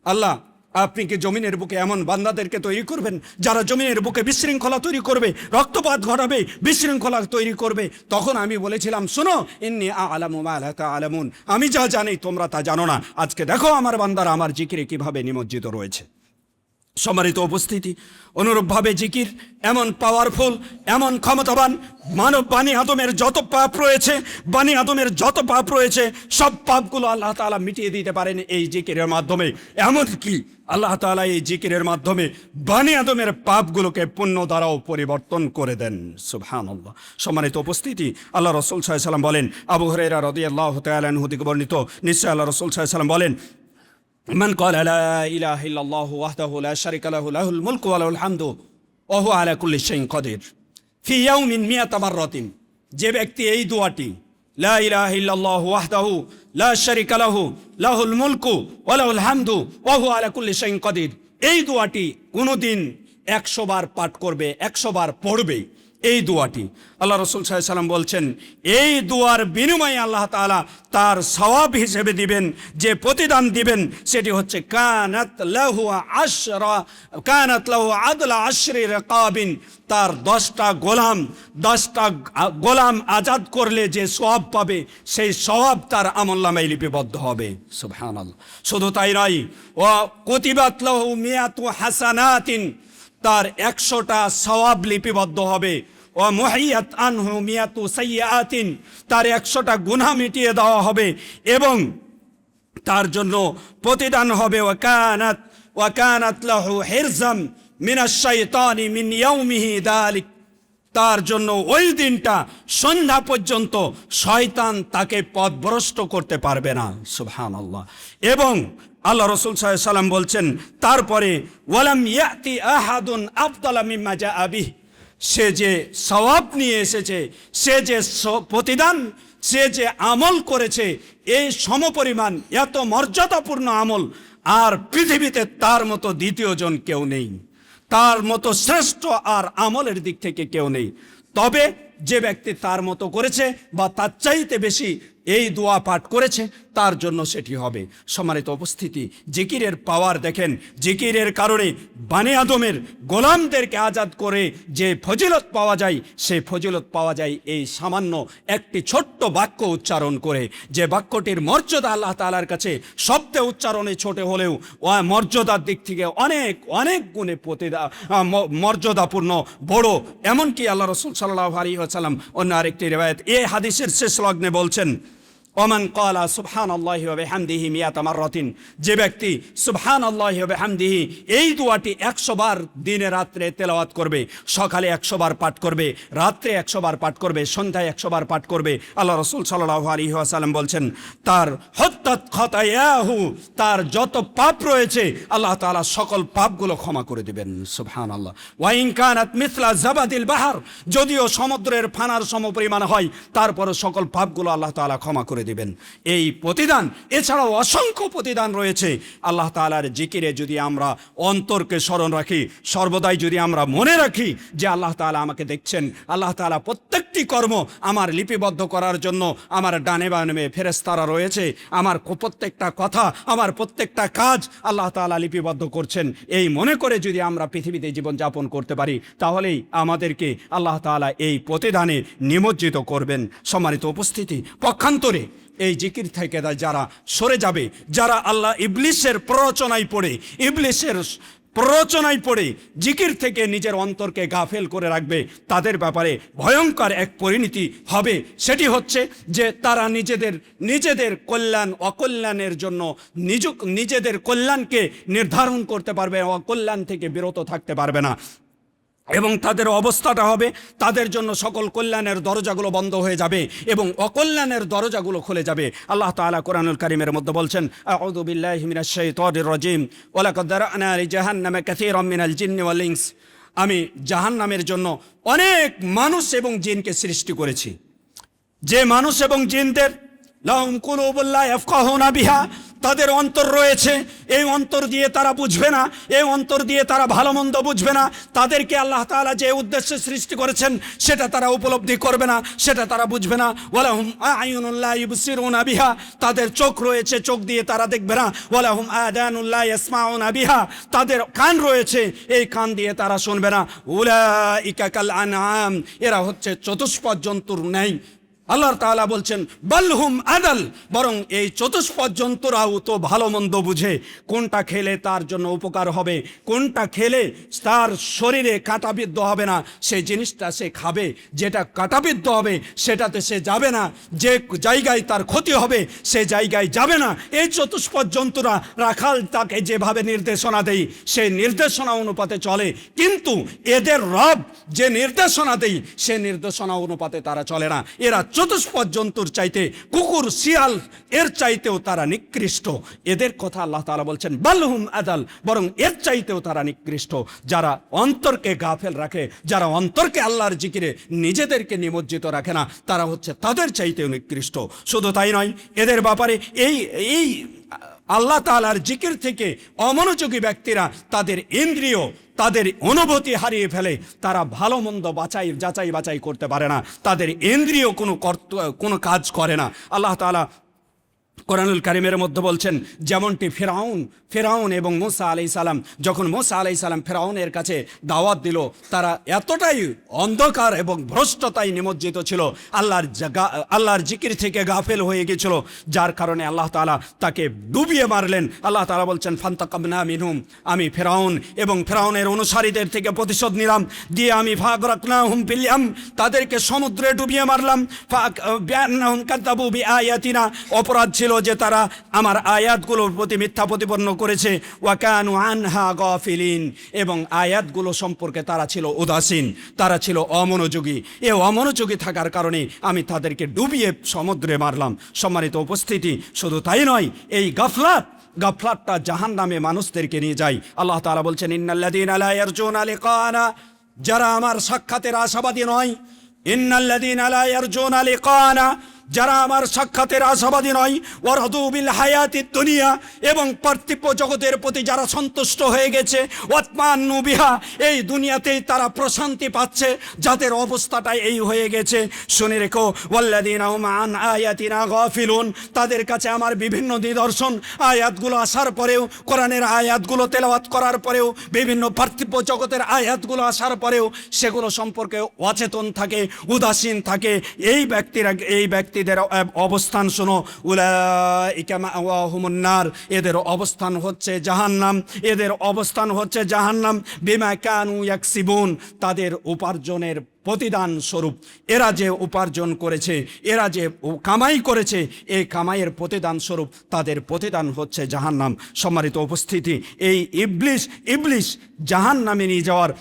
আল্লাহ আপনি কি জমিনের বুকে এমন বান্দাদেরকে তৈরি করবেন যারা জমিনের বুকে বিশৃঙ্খলা তৈরি করবে, রক্তপাত ঘটাবে, বিশৃঙ্খলা তৈরি করবে? তখন আমি বলেছিলাম, শোনো, ইন্নী আ'লামু মা লা তা'লামুন, আমি যা জানি তোমরা তা জানো না। আজকে দেখো আমার বান্দারা আমার জিকিরে কিভাবে নিমজ্জিত রয়েছে। সম্মানিত উপস্থিতি, অনুরূপভাবে জিকির এমন পাওয়ারফুল, এমন ক্ষমতাবান, বানি আদমের যত পাপ রয়েছে সব পাপগুলো আল্লাহ তাআলা মিটিয়ে দিতে পারেন এই জিকিরের মাধ্যমে। এমনকি আল্লাহ তাআলা এই জিকিরের মাধ্যমে বানি আদমের পাপগুলোকে পুণ্য দ্বারাও পরিবর্তন করে দেন। সুবহানাল্লাহ। সম্মানিত উপস্থিতি, আল্লাহ রাসূল সাল্লাল্লাহু আলাইহি ওয়াসাল্লাম বলেন, আবু হুরায়রা রাদিয়াল্লাহু তাআলা আনহু থেকে বর্ণিত, নিশ্চয় আল্লাহ রাসূল সাল্লাল্লাহু আলাইহি ওয়াসাল্লাম বলেন, মান ক্বালা লা ইলাহা ইল্লাল্লাহু ওয়াহদাহু লা শারীকা লাহু লাহুল মুলকু ওয়া লাহুল হামদু ওয়া হুয়া আলা কুল্লি শাইইন কাদির ফি ইয়াউমিন মিয়াতা মাররাতিন, যে ব্যক্তি এই দোয়াটি লা ইলাহা ইল্লাল্লাহু ওয়াহদাহু লা শারীকা লাহু লাহুল মুলকু ওয়া লাহুল হামদু ওয়া হুয়া আলা কুল্লি শাইইন কাদির, এই দোয়াটি কোনোদিন 100 বার পাঠ করবে, 100 বার পড়বে এই দোয়াটি, আল্লাহ রাসূল সাল্লাল্লাহু আলাইহি ওয়াসাল্লাম বলছেন, এই দোয়ার বিনিময়ে আল্লাহ তাআলা তার সওয়াব হিসেবে দিবেন, যে প্রতিদান দিবেন, সেটি হচ্ছে কানাত লাহু আদলা আশরি রাকাবিন, তার 10টা গোলাম আজাদ করলে যে সওয়াব পাবে, সেই সওয়াব তার আমলনামায় লিপিবদ্ধ হবে। সুবহানাল্লাহ। শুধু তাই নয়, ওয়া কুতিবাত লাহু মিয়াতু হাসানাতিন, তার 100টা সওয়াব লিপিবদ্ধ হবে। ও মুহিয়াত আনহু মিয়াতু সাইয়্যাতিন, তার 100টা গুনাহ মিটিয়ে দেওয়া হবে এবং তার জন্য প্রতিদান হবে ওয়া কানাত লাহু হিরজাম মিনাশ শাইতানি মিন ইয়াউমিহি যালিক, তার জন্য ওই দিনটা সন্ধ্যা পর্যন্ত শয়তান তাকে পথভ্রষ্ট করতে পারবে না। সুবহানাল্লাহ। এবং আল্লাহ রাসূল সাল্লাল্লাহু আলাইহি ওয়াসাল্লাম বলছেন, তারপরে ওয়ালাম ইয়াতি আহাদুন আফদালা মিম্মা জাআ বিহি, সে যে সওয়াব নিয়ে এসেছে, সে যে প্রতিদান, সে যে আমল করেছে, এই সমপরিমাণ এত মর্যাদাপূর্ণ আমল আর পৃথিবীতে তার মতো দ্বিতীয় জন কেউ নেই, তার মতো শ্রেষ্ঠ আর আমলের দিক থেকে কেউ নেই। তবে যে ব্যক্তি তার মতো করেছে বা তার চাইতে বেশি এই দোয়া পাঠ করেছে, তার জন্য সেটি হবে। সম্মানিত উপস্থিতি, জিকিরের পাওয়ার দেখেন, জিকিরের কারণে বানি আদমের গোলামদেরকে আজাদ করে যে ফজিলত পাওয়া যায়, সেই ফজিলত পাওয়া যায় এই সামান্য একটি ছোট্ট বাক্য উচ্চারণ করে, যে বাক্যটির মর্যাদা আল্লাহ তাআলার কাছে শব্দে উচ্চারণে ছোট হলেও মর্যাদার দিক থেকে অনেক অনেক গুণে মর্যাদাপূর্ণ, বড়। এমনকি আল্লাহ রাসূল সাল্লাল্লাহু আলাইহি ওয়াসাল্লাম অন্য আরেকটি রিওয়ায়াত এই হাদিসের শেষ লগ্নে বলছেন, ওমান ক্বালা সুবহানাল্লাহি ওয়া বিহামদিহি মিয়াতা মাররাতিন, যে ব্যক্তি সুবহানাল্লাহি ওয়া বিহামদিহি এই দোয়াটি 100 বার দিনে রাত্রে তেলাওয়াত করবে, সকালে 100 বার পাঠ করবে, রাত্রে 100 বার পাঠ করবে, সন্ধ্যায় 100 বার পাঠ করবে, আল্লাহ রাসূল সাল্লাল্লাহু আলাইহি ওয়াসাল্লাম বলছেন, তার হুত্তাত খাতায়াহু, তার যত পাপ রয়েছে আল্লাহ তাআলা সকল পাপগুলো ক্ষমা করে দিবেন। সুবহানাল্লাহ। ওয়া ইন কানাত মিসলা জাবাদিল বাহর, যদিও সমুদ্রের ফানার সমপরিমাণ হয়, তারপরও সকল পাপগুলো আল্লাহ তাআলা ক্ষমা করে দিবেন। এই প্রতিদান, এছাড়াও অসংখ্য প্রতিদান রয়েছে। আল্লাহ তাআলার জিকিরে যদি আমরা অন্তরকে স্মরণ রাখি, সর্বদাই যদি আমরা মনে রাখি যে আল্লাহ তাআলা আমাকে দেখছেন, আল্লাহ তাআলা প্রত্যেকটি কর্ম আমার লিপিবদ্ধ করার জন্য আমার ডানে বামে ফেরেশতারা রয়েছে, আমার প্রত্যেকটা কথা, আমার প্রত্যেকটা কাজ আল্লাহ তাআলা লিপিবদ্ধ করছেন, এই মনে করে যদি আমরা পৃথিবীতে জীবনযাপন করতে পারি, তাহলেই আমাদেরকে আল্লাহ তাআলা এই প্রতিদানে নিমজ্জিত করবেন। সম্মানিত উপস্থিতি, পক্ষান্তরে এই জিকির থেকে যারা সরে যাবে, যারা ইবলিসের প্ররোচনায় পড়ে জিকির থেকে নিজের অন্তরকে গাফেল করে রাখবে, তাদের ব্যাপারে ভয়ঙ্কর এক পরিণতি হবে। সেটি হচ্ছে যে তারা নিজেদের কল্যাণ অকল্যাণের জন্য নিজেদের কল্যাণকে নির্ধারণ করতে পারবে, অকল্যাণ থেকে বিরত থাকতে পারবে না। এবং তাদের অবস্থাটা হবে, তাদের জন্য সকল কল্যাণের দরজাগুলো বন্ধ হয়ে যাবে এবং অকল্যাণের দরজাগুলো খুলে যাবে। আল্লাহ তাআলা কোরআনুল কারীমের মধ্যে বলছেন, আউযু বিল্লাহি মিনাশ শাইতানির রাজিম, ওয়া লাকাদ যারানা লিজাহান্নামা কাসীরাম মিনাল জিন্নি ওয়াল ইনস। আমি জাহান্নামের জন্য অনেক মানুষ এবং জিনকে সৃষ্টি করেছি। যে মানুষ এবং জিনদের লাহুম কুলুবুন লা ইয়াফকাহুনা বিহা, তাদের অন্তর রয়েছে, এই অন্তর দিয়ে তারা বুঝবে না, এই অন্তর দিয়ে তারা ভালো মন্দ বুঝবে না। তাদেরকে আল্লাহ তাআলা যে উদ্দেশ্যে সৃষ্টি করেছেন সেটা তারা উপলব্ধি করবে না, সেটা তারা বুঝবে না। ওয়ালাহুম আ'য়ুনুন লা ইবসিরুনা বিহা, তাদের চোখ রয়েছে, চোখ দিয়ে তারা দেখবে না। ওয়ালাহুম আযানুন লা ইয়াসমাউনা বিহা, তাদের কান রয়েছে, এই কান দিয়ে তারা শুনবে না। উলাইকা কাল আনআম, এরা হচ্ছে চতুষ্পদ জন্তুর ন্যায়। আল্লাহ তাআলা বলছেন বালহুম আদাল, বরং এই চতুষ্পদ জন্তুরাও তো ভালো মন্দ বুঝে, কোনটা খেলে তার জন্য উপকার হবে, কোনটা খেলে তার শরীরে কাঁটাবিদ্ধ হবে না, সেই জিনিসটা সে খাবে। যেটা কাঁটাবিদ্ধ হবে সেটাতে সে যাবে না, যে জায়গায় তার ক্ষতি হবে সে জায়গায় যাবে না। এই চতুষ্পদ জন্তুরা রাখাল তাকে যেভাবে নির্দেশনা দেয় সেই নির্দেশনা অনুপাতে চলে, কিন্তু এদের রব যে নির্দেশনা দেয় সে নির্দেশনা অনুপাতে তারা চলে না। এরা চতুষ্পদ জন্তুর চাইতে, কুকুর শিয়াল এর চাইতেও তারা নিকৃষ্ট। এদের কথা আল্লাহ তাআলা বলছেন বালহুম আদাল, বরং এর চাইতেও তারা নিকৃষ্ট। যারা অন্তরকে গাফেল রাখে, যারা অন্তরকে আল্লাহর জিকিরে নিজেদেরকে নিমজ্জিত রাখে না, তারা হচ্ছে তাদের চাইতেও নিকৃষ্ট। শুধু তাই নয়, এদের ব্যাপারে এই আল্লাহ তাআলার জিকির থেকে অমনোযোগী ব্যক্তিরা তাদের ইন্দ্রিয়, তাদের অনুভূতি হারিয়ে ফেলে। তারা ভালো মন্দ যাচাই বাছাই করতে পারে না, তাদের ইন্দ্রিয় কোনো কাজ করে না। আল্লাহ তাআলা কোরআনুল কারীমের মধ্যে বলছেন, যেমনটি ফেরাউন এবং মুসা আলাইহিস সালাম, যখন মুসা আলাইহিস সালাম ফেরাউনের কাছে দাওয়াত দিল, তারা এতটাই অন্ধকার এবং ভ্রষ্টতায় নিমজ্জিত ছিল, আল্লাহর জিকির থেকে গাফেল হয়ে গিয়েছিল, যার কারণে আল্লাহ তাআলা তাকে ডুবিয়ে মারলেন। আল্লাহ তাআলা বলছেন ফান্তাকামনা মিনহুম, আমি ফেরাউন এবং ফেরাউনের অনুসারীদের থেকে প্রতিশোধ নিলাম, দিয়ে আমি ফাগরাকনাহুম ফিল ইয়াম, তাদেরকে সমুদ্রে ডুবিয়ে মারলাম। বিআন্নাহুম কাযাবু বিআয়াতিনা, অপরাধ ছিল যে তারা আমার আয়াতগুলোর প্রতি মিথ্যা প্রতিপন্ন করেছে। ওয়া কানু আনহা গাফিলিন, এবং আয়াতগুলো সম্পর্কে তারা ছিল উদাসীন, তারা ছিল অমনোযোগী। এই অমনোযোগী থাকার কারণে আমি তাদেরকে ডুবিয়ে সমুদ্রে মারলাম। সম্মানিত উপস্থিতি, শুধু তাই নয়, এই গাফলাতটা জাহান্নামে মানুষদেরকে নিয়ে যায়। আল্লাহ তাআলা বলছেন ইন্নাল্লাযীনা লা ইয়ারজুনা লিকানা, যারা আমার সাক্ষাতের আশাবাদী নয়, ইন্নাল্লাযীনা লা ইয়ারজুনা লিকানা, যারা আমার সাক্ষাতের আশাবাদী নয়, ওয়ারাদু বিল হায়াতিদ দুনিয়া, এবং পার্থিব জগতের প্রতি যারা সন্তুষ্ট হয়ে গেছে, ওয়াতমান্নু বিহা, এই দুনিয়াতেই তারা প্রশান্তি পাচ্ছে, যাদের অবস্থাটা এই হয়ে গেছে, শুনে রেখো ওয়াল্লাযীনা হুম আন আয়াতিনা গাফিলুন, তাদের কাছে আমার বিভিন্ন নিদর্শন আয়াতগুলো আসার পরেও, কোরআনের আয়াতগুলো তেলাওয়াত করার পরেও, বিভিন্ন পার্থিব জগতের আয়াতগুলো আসার পরেও সেগুলো সম্পর্কে অচেতন থাকে, উদাসীন থাকে। এই ব্যক্তিদের অবস্থান শোনো, উলাইকা মাওয়াহুমুন নার, এদের অবস্থান হচ্ছে জাহান্নাম, এদের অবস্থান হচ্ছে জাহান্নাম। বিমা কানু ইয়াকসিবুন, তাদের উপার্জনের প্রতিদান স্বরূপ, এরা যে উপার্জন করেছে, এরা যে কামাই করেছে, এই কামাইয়ের প্রতিদান স্বরূপ তাদের প্রতিদান হচ্ছে জাহান্নাম। সম্মানিত উপস্থিতি, এই ইবলিস জাহান্নামে নিয়ে যাওয়ার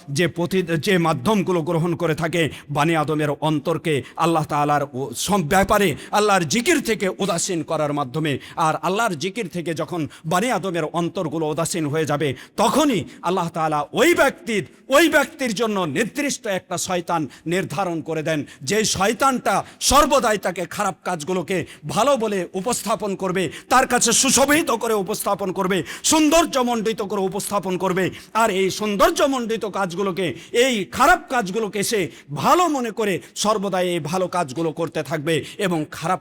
যে মাধ্যমগুলো গ্রহণ করে থাকে, বানি আদমের অন্তরকে আল্লাহ তাআলার ব্যাপারে আল্লাহর জিকির থেকে উদাসীন করার মাধ্যমে। আর আল্লাহর জিকির থেকে যখন বানি আদমের অন্তরগুলো উদাসীন হয়ে যাবে, তখনই আল্লাহ তাআলা ওই ব্যক্তির জন্য নির্দিষ্ট একটা শয়তান নির্ধারণ করে দেন, যে শয়তানটা সর্বদাই তাকে খারাপ কাজগুলোকে ভালো বলে উপস্থাপন করবে, তার কাছে সুশোভিত করে উপস্থাপন করবে, সৌন্দর্যমণ্ডিত করে উপস্থাপন করবে। আর এই সৌন্দর্যমণ্ডিত কাজগুলোকে, এই খারাপ কাজগুলোকে সে ভালো মনে করে সর্বদাই এই ভালো কাজগুলো করতে থাকবে, এবং খারাপ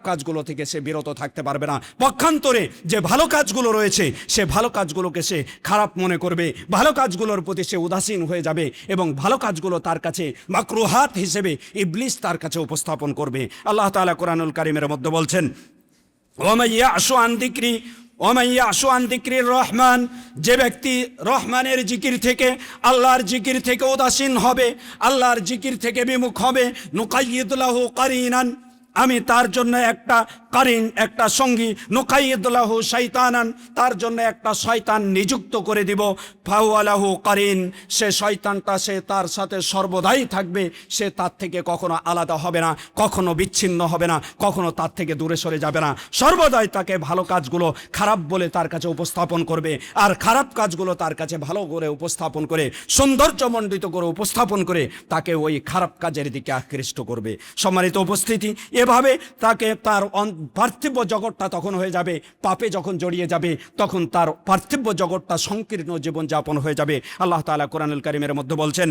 কাজগুলো থেকে সে বিরত থাকতে পারবে না। পক্ষান্তরে যে ভালো কাজগুলো রয়েছে, সে ভালো কাজগুলোকে সে খারাপ মনে করবে, ভালো কাজগুলোর প্রতি সে উদাসীন হয়ে যাবে, এবং ভালো কাজগুলো তার কাছে মাকরুহাত হিসেবে ইবলিস তার কাছে উপস্থাপন করবে। আল্লাহ তাআলা কোরআনুল কারীমের মধ্যে বলছেন ওয়া ইয়াশু আন যিকরির রহমান, যে ব্যক্তি রহমানের জিকির থেকে, আল্লাহর জিকির থেকে উদাসীন হবে, আল্লাহর জিকির থেকে বিমুখ হবে, নুকাইয়িদ লাহু কারিনান, আমি তার জন্য একটা কারিন, একটা সঙ্গী, নুকাইয়িদ লাহু শাইতানান, তার জন্য একটা শয়তান নিযুক্ত করে দিব, ফাহুয়া লাহু কারিন, সে শয়তানটা সে তার সাথে সর্বদাই থাকবে, সে তার থেকে কখনো আলাদা হবে না, কখনো বিচ্ছিন্ন হবে না, কখনো তার থেকে দূরে সরে যাবে না, সর্বদাই তাকে ভালো কাজগুলো খারাপ বলে তার কাছে উপস্থাপন করবে, আর খারাপ কাজগুলো তার কাছে ভালো করে উপস্থাপন করে, সৌন্দর্যমণ্ডিত করে উপস্থাপন করে তাকে ওই খারাপ কাজের দিকে আকৃষ্ট করবে। সম্মানিত উপস্থিতি, এভাবে তাকে তার পার্থিব জগৎটা তখন হয়ে যাবে, পাপে যখন জড়িয়ে যাবে তখন তার পার্থিব জগৎটা সংকীর্ণ জীবনযাপন হয়ে যাবে। আল্লাহ তাআলা কোরআনুল কারীমের মধ্যে বলছেন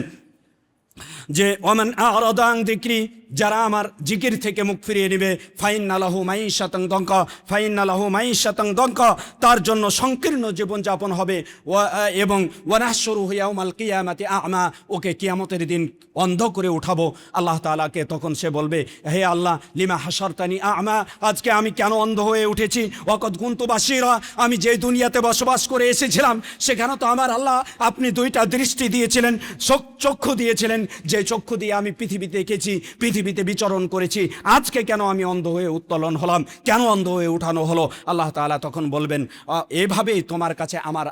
যে ওমান আ'রাদা আন যিকরি, যারা আমার জিকির থেকে মুখ ফিরিয়ে নেবে, ফাইন্না লাহু মাঈশাতান দঙ্কা, ফাইন্না লাহু মাঈশাতান দঙ্কা, তার জন্য সংকীর্ণ জীবনযাপন হবে, এবং ওয়ানাহশুরুহু ইয়াউমাল কিয়ামাতি আ'মা, ওকে কিয়ামতের দিন অন্ধ করে উঠাবো। আল্লাহ তাআলাকে তখন সে বলবে, হে আল্লাহ, লিমা হাশারতানি আ'মা, আজকে আমি কেন অন্ধ হয়ে উঠেছি, ওয়াকাদ কুনতু বাসীরা, আমি যে দুনিয়াতে বসবাস করে এসেছিলাম সেখানে তো আমার আল্লাহ আপনি দুইটা দৃষ্টি দিয়েছিলেন, চক্ষু দিয়েছিলেন, যে চক্ষু দিয়ে আমি পৃথিবীতে দেখেছি, পৃথিবীতে বিচরণ করেছি, আজকে কেন আমি অন্ধ হয়ে উত্তোলন হলাম, কেন অন্ধ হয়ে উঠানো হলো? আল্লাহ তাআলা তখন বলবেন, এভাবেই তোমার কাছে আমার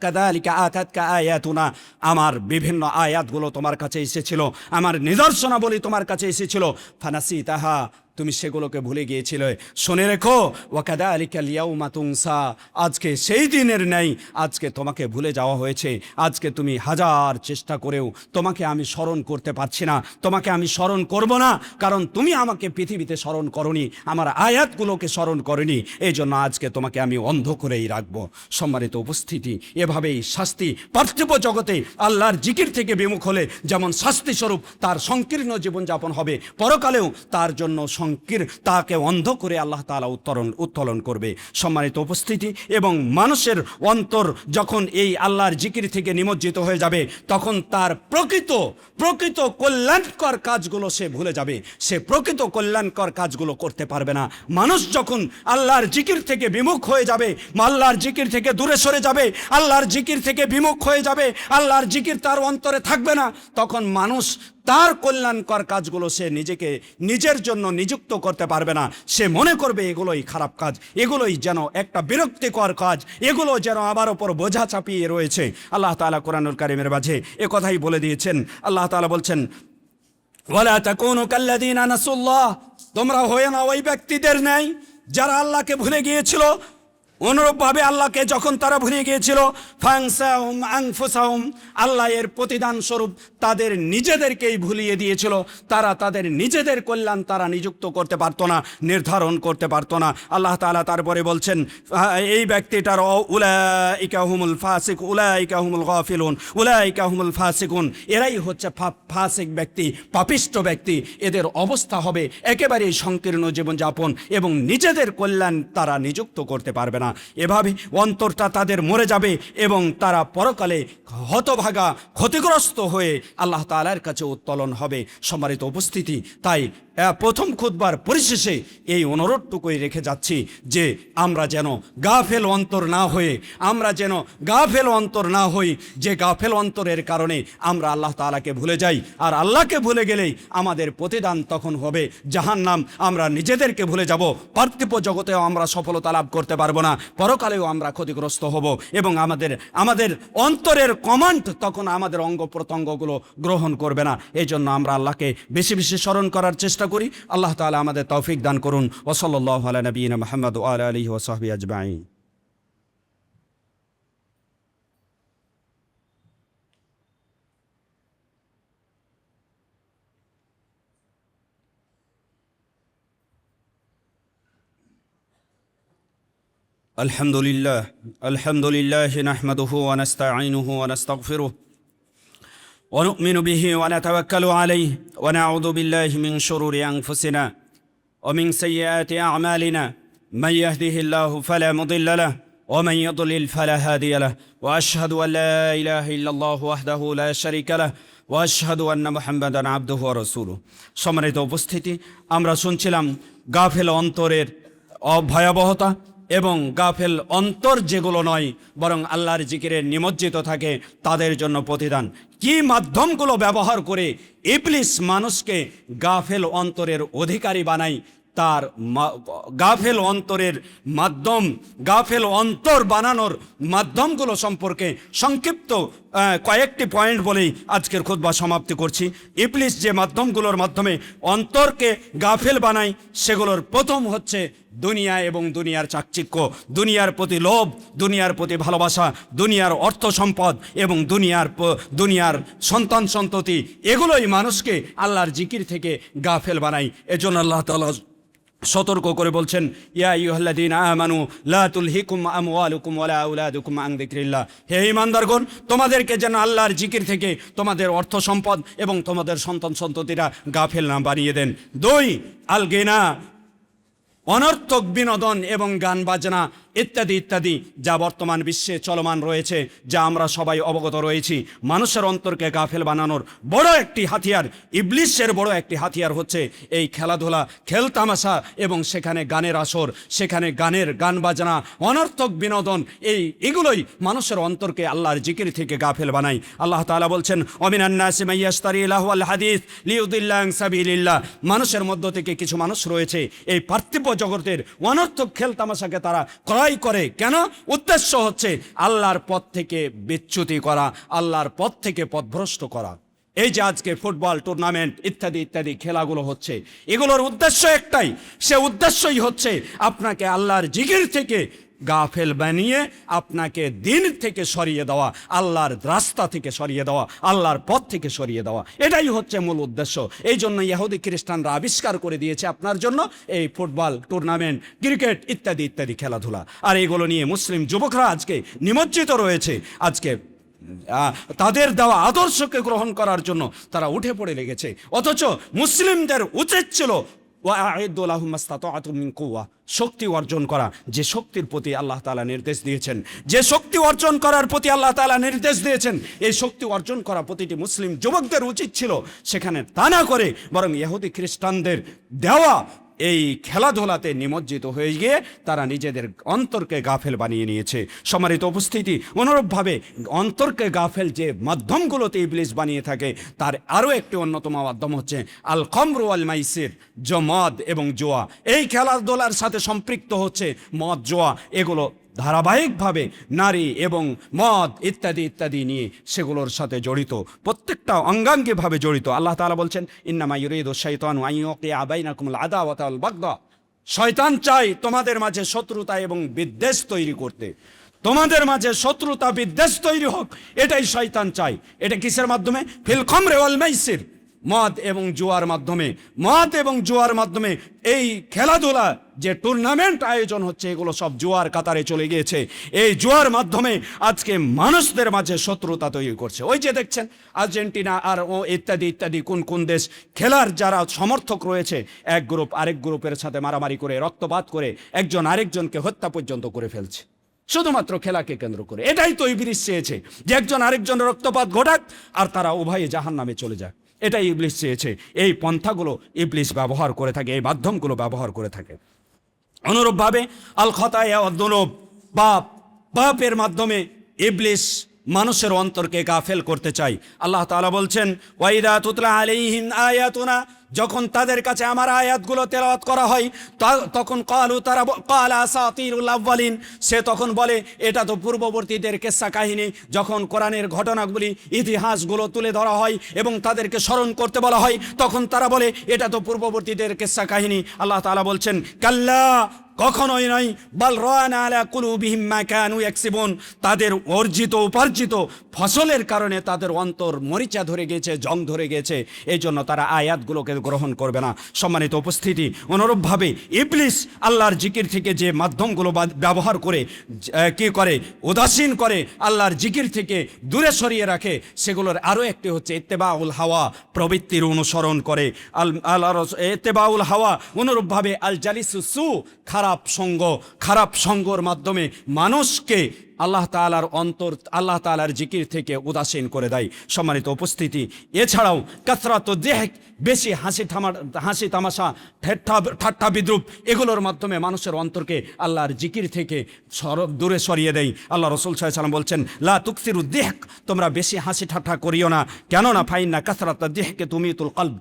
কাযালিকা আতাতকা আয়াতুনা, আমার বিভিন্ন আয়াতগুলো তোমার কাছে এসেছিল, আমার নিদর্শনাবলী তোমার কাছে এসেছিল, ফানাসিতাহা, তুমি সেগুলোকে ভুলে গিয়েছিলে। শুনে রেখো, ওয়াকাযালিকাল ইয়াউমা তুনসা, আজকে সেই দিনের নেই, আজকে তোমাকে ভুলে যাওয়া হয়েছে, আজকে তুমি হাজার চেষ্টা করেও তোমাকে আমি স্মরণ করতে পারছি না, তোমাকে আমি স্মরণ করব না, কারণ তুমি আমাকে পৃথিবীতে স্মরণ করনি, আমার আয়াতগুলোকে স্মরণ করনি, এই জন্য আজকে তোমাকে আমি অন্ধ করেই রাখবো। সম্মানিত উপস্থিতি, এভাবেই শাস্তি পার্থিব জগতে আল্লাহর জিকির থেকে বিমুখ হলে যেমন শাস্তি স্বরূপ তার সংকীর্ণ জীবনযাপন হবে, পরকালেও তার জন্য তাকে অন্ধ করে আল্লাহ তাআলা উত্তোলন করবে। সম্মানিত উপস্থিতি, এবং মানুষের অন্তর যখন এই আল্লাহর জিকির থেকে নিমজ্জিত হয়ে যাবে তখন তার প্রকৃত কল্যাণকর কাজগুলো সে ভুলে যাবে, সে প্রকৃত কল্যাণকর কাজগুলো করতে পারবে না। মানুষ যখন আল্লাহর জিকির থেকে বিমুখ হয়ে যাবে, আল্লাহর জিকির থেকে দূরে সরে যাবে, আল্লাহর জিকির থেকে বিমুখ হয়ে যাবে, আল্লাহর জিকির তার অন্তরে থাকবে না, তখন মানুষ তার কল্যাণকর কাজগুলো সে নিজের জন্য নিযুক্ত করতে পারবে না। সে মনে করবে এগুলোই খারাপ কাজ, এগুলোই যেন একটা বিরক্তিকর কাজ, এগুলো যেন আমার ওপর বোঝা চাপিয়ে রয়েছে। আল্লাহ তাআলা কোরআনুল কারীমের মাঝে এ কথাই বলে দিয়েছেন। আল্লাহ তাআলা বলছেন, ওয়ালা তাকুনু কাল্লাযীনা নাসুল্লাহ, তোমরা হয়ে না ওই ব্যক্তিদের ন্যায় যারা আল্লাহকে ভুলে গিয়েছিল। অনুরূপভাবে আল্লাহকে যখন তারা ভুলে গিয়েছিল, ফানসাহুম আনফুসাহুম, আল্লাহ এর প্রতিদান স্বরূপ তাদের নিজেদেরকেই ভুলিয়ে দিয়েছিল। তারা তাদের নিজেদের কল্যাণ তারা নিযুক্ত করতে পারতো না, নির্ধারণ করতে পারতো না। আল্লাহ তাআলা তারপরে বলছেন, এই ব্যক্তিটার উলাইকা হুমুল ফাসিক, উলাইকা হুমুল গাফিলুন, উলাইকা হুমুল ফাসিকুন, এরাই হচ্ছে ফাসিক ব্যক্তি, পাপিষ্ট ব্যক্তি। এদের অবস্থা হবে একেবারেই সংকীর্ণ জীবনযাপন এবং নিজেদের কল্যাণ তারা নিযুক্ত করতে পারবে না। এভাবে অন্তরটা তাদের মরে যাবে এবং তারা পরকালে হতভাগা, ক্ষতিগ্রস্ত হয়ে আল্লাহ তাআলার কাছে উত্তোলন হবে। সম্মানিত উপস্থিতি, তাই প্রথম খুতবার পরিশেষে এই অনুরোধটুকুই রেখে যাচ্ছি যে আমরা যেন গাফেল অন্তর না হয়ে, যে গাফেল অন্তরের কারণে আমরা আল্লাহ তাআলাকে ভুলে যাই। আর আল্লাহকে ভুলে গেলেই আমাদের প্রতিদান তখন হবে জাহান্নাম। আমরা নিজেদেরকে ভুলে যাব, পার্থিব জগতেও আমরা সফলতা লাভ করতে পারবো না, পরকালেও আমরা ক্ষতিগ্রস্ত হব এবং আমাদের অন্তরের কমান্ড তখন আমাদের অঙ্গ প্রত্যঙ্গগুলো গ্রহণ করবে না। এই জন্য আমরা আল্লাহকে বেশি বেশি স্মরণ করার চেষ্টা করি। আল্লাহ তাআলা আমাদের তৌফিক দান করুন। ওয়া সাল্লাল্লাহু আলা নবিয়িনা মুহাম্মদ ওয়া আলা আলিহি ওয়া সাহবিহি আজমাইন। আলহামদুলিল্লাহ নাহমাদুহু ওয়া নাস্তাঈনুহু ওয়া নাস্তাগফিরুহ ওয়া নু'মিনু বিহি ওয়া নাতাওয়াক্কালু আলাইহি ওয়া নাউযু বিল্লাহি মিন শুরুরি আনফুসিনা ওয়া মিন সাইয়্যাতি আ'মালিনা মান ইয়াহদিহিল্লাহু ফালা মুদিল্লা লাহু ওয়া মান ইউদ্লিল ফালা হাদিয়া লাহু ওয়া আশহাদু আল লা ইলাহা ইল্লাল্লাহু ওয়াহদাহু লা শারীকা লাহু ওয়া আশহাদু আন্না মুহাম্মাদান আবদুহু ওয়া রাসূলুহু। সম্মানিত উপস্থিতি, আমরা শুনছিলাম গাফেল অন্তরের ভয়াবহতা এবং গাফেল অন্তর যেগুলো নয় বরং আল্লাহর জিকিরে নিমজ্জিত থাকে তাদের জন্য প্রতিদান। কি মাধ্যমগুলো ব্যবহার করে ইবলিস মানুষকে গাফেল অন্তরের অধিকারী বানায় তার গাফেল অন্তরের মাধ্যম, গাফেল অন্তর বানানোর মাধ্যমগুলো সম্পর্কে সংক্ষিপ্ত কয়েকটি পয়েন্ট বলেই আজকের খুতবা সমাপ্তি করছি। ইবলিস যে মাধ্যমগুলোর মাধ্যমে অন্তরকে গাফেল বানায় সেগুলোর প্রথম হচ্ছে দুনিয়া এবং দুনিয়ার চাকচিক্য, দুনিয়ার প্রতি লোভ, দুনিয়ার প্রতি ভালোবাসা, দুনিয়ার অর্থ সম্পদ এবং দুনিয়ার সন্তান সন্ততি, এগুলোই মানুষকে আল্লাহর জিকির থেকে গাফেল বানায়। এজন্য আল্লাহ তাআলা সতর্ক করে বলছেন, ইয়া আইয়ুহাল্লাযীনা আমানু লা তুলহিকুম আমওয়ালুকুম ওয়ালা আওলাদুকুম আন যিকরিল্লাহ, হে ঈমানদারগণ, তোমাদেরকে যেন আল্লাহর জিকির থেকে তোমাদের অর্থ সম্পদ এবং তোমাদের সন্তান সন্ততিরা গাফেল না বানিয়ে দেন। 2, আল গিনা, অনর্থক বিনোদন এবং গান বাজনা ইত্যাদি ইত্যাদি যা বর্তমান বিশ্বে চলমান রয়েছে, যা আমরা সবাই অবগত রয়েছি। মানুষের অন্তরকে গাফেল বানানোর বড় একটি হাতিয়ার, ইবলিসের বড় একটি হাতিয়ার হচ্ছে এই খেলাধুলা, খেলতামাশা এবং সেখানে গানের আসর, সেখানে গান বাজনা, অনর্থক বিনোদন, এগুলোই মানুষের অন্তরকে আল্লাহর জিকির থেকে গাফেল বানায়। আল্লাহ তাআলা বলছেন, ওমিনান নাসি মান ইয়াশতারি লাহওয়াল হাদিস লিইউদিল্লা আন সাবিলিল্লাহ, মানুষের মধ্য থেকে কিছু মানুষ রয়েছে এই পার্থিব জগতের অনর্থক খেলতামাশাকে তারা ক্রয় করে। কেন? উদ্দেশ্য হচ্ছে আল্লাহর পথ থেকে বিচ্যুতি করা, আল্লাহর পথ থেকে পথভ্রষ্ট করা। এই যে আজকে ফুটবল টুর্নামেন্ট ইত্যাদি ইত্যাদি খেলাগুলো হচ্ছে, এগুলোর উদ্দেশ্য একটাই, সে উদ্দেশ্যই হচ্ছে আপনাকে আল্লাহর জিকির থেকে গাফেল বানিয়ে আপনাকে দিন থেকে সরিয়ে দেওয়া, আল্লাহর রাস্তা থেকে সরিয়ে দেওয়া, আল্লাহর পথ থেকে সরিয়ে দেওয়া, এটাই হচ্ছে মূল উদ্দেশ্য। এই জন্য ইহুদি খ্রিস্টানরা আবিষ্কার করে দিয়েছে আপনার জন্য এই ফুটবল টুর্নামেন্ট, ক্রিকেট ইত্যাদি ইত্যাদি খেলাধুলা। আর এগুলো নিয়ে মুসলিম যুবকরা আজকে নিমজ্জিত রয়েছে। আজকে তাদের দেওয়া আদর্শকে গ্রহণ করার জন্য তারা উঠে পড়ে লেগেছে, অথচ মুসলিমদের উচিত ছিল শক্তি অর্জন করা, যে শক্তির প্রতি আল্লাহ তাআলা নির্দেশ দিয়েছেন, যে শক্তি অর্জন করার প্রতি আল্লাহ তাআলা নির্দেশ দিয়েছেন, এই শক্তি অর্জন করা প্রতিটি মুসলিম যুবকদের উচিত ছিল। সেখানে তা না করে বরং ইহুদি খ্রিস্টানদের দেওয়া এই খেলাধুলাতে নিমজ্জিত হয়ে গিয়ে তারা নিজেদের অন্তরকে গাফেল বানিয়ে নিয়েছে। সম্মানিত উপস্থিতি, অনুরূপভাবে অন্তরকে গাফেল যে মাধ্যমগুলোতে ইবলিস বানিয়ে থাকে তার আরও একটি অন্যতম মাধ্যম হচ্ছে আল খামরু ওয়াল মাইসির, মদ এবং জুয়া। এই খেলাধুলার সাথে সম্পৃক্ত হচ্ছে মদ, জুয়া, এগুলো ধারাবাহিকভাবে নারী এবং মদ ইত্যাদি ইত্যাদি নিয়ে সেগুলোর সাথে জড়িত, প্রত্যেকটা অঙ্গাঙ্গিভাবে জড়িত। আল্লাহ তাআলা বলছেন, ইন্নামা ইউরিদু শাইতানু আন ইউকিআ বাইনাকুমুল আদাওয়াতা ওয়াল বাগদা, শয়তান চায় তোমাদের মাঝে শত্রুতা এবং বিদ্বেষ তৈরি করতে, তোমাদের মাঝে শত্রুতা বিদ্বেষ তৈরি হোক, এটাই শয়তান চায়। এটা কিসের মাধ্যমে? ফিল খামরি ওয়াল মাইসির, মদ এবং জুয়ার মাধ্যমে। মদ এবং জুয়ার মাধ্যমে এই খেলাধুলা যে টুর্নামেন্ট আয়োজন হচ্ছে, এগুলো সব জুয়ার কাতারে চলে গিয়েছে। এই জুয়ার মাধ্যমে আজকে মানুষদের মাঝে শত্রুতা তৈরি করছে। ওই যে দেখছেন আর্জেন্টিনা আর ইত্যাদি ইত্যাদি কোন কোন দেশ, খেলার যারা সমর্থক রয়েছে, এক গ্রুপ আরেক গ্রুপের সাথে মারামারি করে, রক্তপাত করে, একজন আরেকজনকে হত্যা পর্যন্ত করে ফেলছে শুধুমাত্র খেলাকে কেন্দ্র করে। এটাই তো ইবলিস চেয়েছে, যে একজন আরেকজনের রক্তপাত ঘটাক আর তারা উভয়ে জাহান্নামে চলে যায়। এটাই ইবলিস চেয়েছে। এই পন্থাগুলো ইবলিস ব্যবহার করে থাকে, এই মাধ্যমগুলো ব্যবহার করে থাকে। অনুরূপভাবে আল খতায়া ওয়াদ দুনুব, পাপের মাধ্যমে ইবলিস মানুষের অন্তরকে গাফেল করতে চায়। আল্লাহ তাআলা বলছেন, ওয়াইদা তুতলা আলাইহিম আয়াতুনা, যখন তাদের কাছে আমার আয়াতগুলো তেলাওয়াত করা হয় তখন ক্বালা আসাতিরুল আউয়ালিন, সে তখন বলে এটা তো পূর্ববর্তীদের কিসসা কাহিনী। যখন কোরআনের ঘটনাগুলি, ইতিহাসগুলো তুলে ধরা হয় এবং তাদেরকে স্মরণ করতে বলা হয়, তখন তারা বলে এটা তো পূর্ববর্তীদের কিসসা কাহিনী। আল্লাহ তাআলা বলছেন, কাল্লা, কখনোই নয়, বাল রানা আলা কুলুবিহিম মা কানু ইয়াকসিবুন, তাদের অর্জিত উপার্জিত ফসলের কারণে তাদের অন্তর মরিচা ধরে গেছে, জং ধরে গেছে, এই জন্য তারা আয়াতগুলোকে গ্রহণ করবে না। সম্মানিত উপস্থিতি, অনুরূপভাবে ইবলিস আল্লাহর জিকির থেকে যে মাধ্যমগুলো ব্যবহার করে কি করে, উদাসীন করে, আল্লাহর জিকির থেকে দূরে সরিয়ে রাখে, সেগুলোর আরও একটি হচ্ছে ইত্তেবাউল হাওয়া, প্রবৃত্তির অনুসরণ করে। ইত্তেবাউল হাওয়া, অনুরূপভাবে আল জালিসুস সু, খারাপ সঙ্গর মাধ্যমে মানুষকে আল্লাহ তাআলার জিকির থেকে উদাসীন করে দেয়। সম্মানিত উপস্থিতি, এছাড়াও কাসরাত যিহক, বেশি হাসি তামাশা, ঠাট্টা বিদ্রুপ, এগুলোর মাধ্যমে মানুষের অন্তরকে আল্লাহর জিকির থেকে দূরে সরিয়ে দেয়। আল্লাহ রাসূল সাল্লাল্লাহু আলাইহি ওয়াসাল্লাম বলছেন, লা তুকসিরু যিহক, তোমরা বেশি হাসি ঠাট্টা করিও না, কেননা ফাইন্না কাসরাত যিহক তুমিতুল কলব,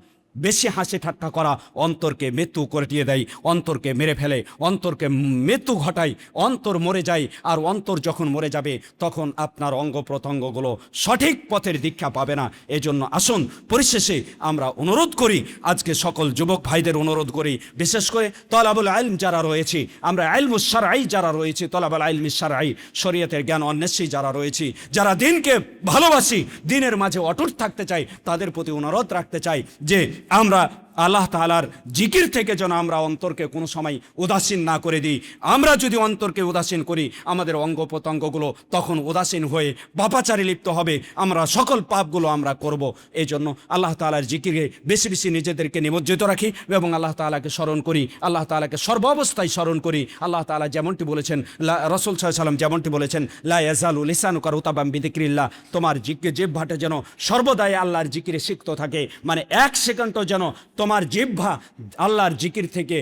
বেশি হাসি ঠাট্টা করা অন্তরকে মৃত্যু করে দিয়ে দেয়, অন্তরকে মেরে ফেলে, অন্তরকে মৃত্যু ঘটায়, অন্তর মরে যায়। আর অন্তর যখন মরে যাবে তখন আপনার অঙ্গ প্রত্যঙ্গগুলো সঠিক পথের দীক্ষা পাবে না। এজন্য আসুন পরিশেষে আমরা অনুরোধ করি, আজকে সকল যুবক ভাইদের অনুরোধ করি, বিশেষ করে তলাবুল ইলম যারা রয়েছে, আমরা ইলমুশ শারঈ যারা রয়েছে, তলাবুল ইলমি শারঈ, শরীয়তের জ্ঞান অন্বেষী যারা রয়েছে, যারা দিনকে ভালোবাসি, দিনের মাঝে অটুট থাকতে চাই, তাদের প্রতি অনুরোধ রাখতে চাই যে আমরা আল্লাহ তাআলার জিকির থেকে যেন আমরা অন্তরকে কোনো সময় উদাসীন না করে দিই। আমরা যদি অন্তরকে উদাসীন করি, আমাদের অঙ্গ প্রত্যঙ্গগুলো তখন উদাসীন হয়ে পাপাচারে লিপ্ত হবে, আমরা সকল পাপগুলো আমরা করব। এই জন্য আল্লাহ তাআলার জিকিরে বেশি বেশি নিজেদেরকে নিমজ্জিত রাখি এবং আল্লাহ তাআলাকে স্মরণ করি, আল্লাহ তাআলাকে সর্বাবস্থায় স্মরণ করি। আল্লাহ তাআলা যেমনটি বলেছেন, রাসূল সাল্লাল্লাহু আলাইহি ওয়াসাল্লাম যেমনটি বলেছেন, লা ইয়াজালু লিসানুকা রুতাবাম বিযিকরিল্লাহ, তোমার জিহ্বাটা যেন সর্বদাই আল্লাহর জিকিরে সিক্ত থাকে, মানে এক সেকেন্ডও যেন তোমার জিহ্বা আল্লাহর জিকির থেকে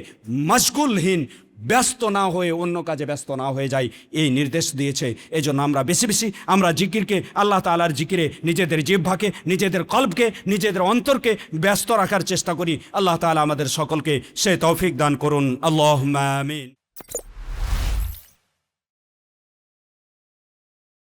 মশগুলহীন, ব্যস্ত না হয়ে অন্য কাজে ব্যস্ত না হয়ে যায়, এই নির্দেশ দিয়েছে। এই জন্য আমরা বেশি বেশি আমরা জিকিরকে, আল্লাহ তাআলার জিকিরে নিজেদের জিহ্বাকে, নিজেদের কলবকে, নিজেদের অন্তরকে ব্যস্ত রাখার চেষ্টা করি। আল্লাহ তাআলা আমাদের সকলকে সে তৌফিক দান করুন। আল্লাহুম্মা আমিন।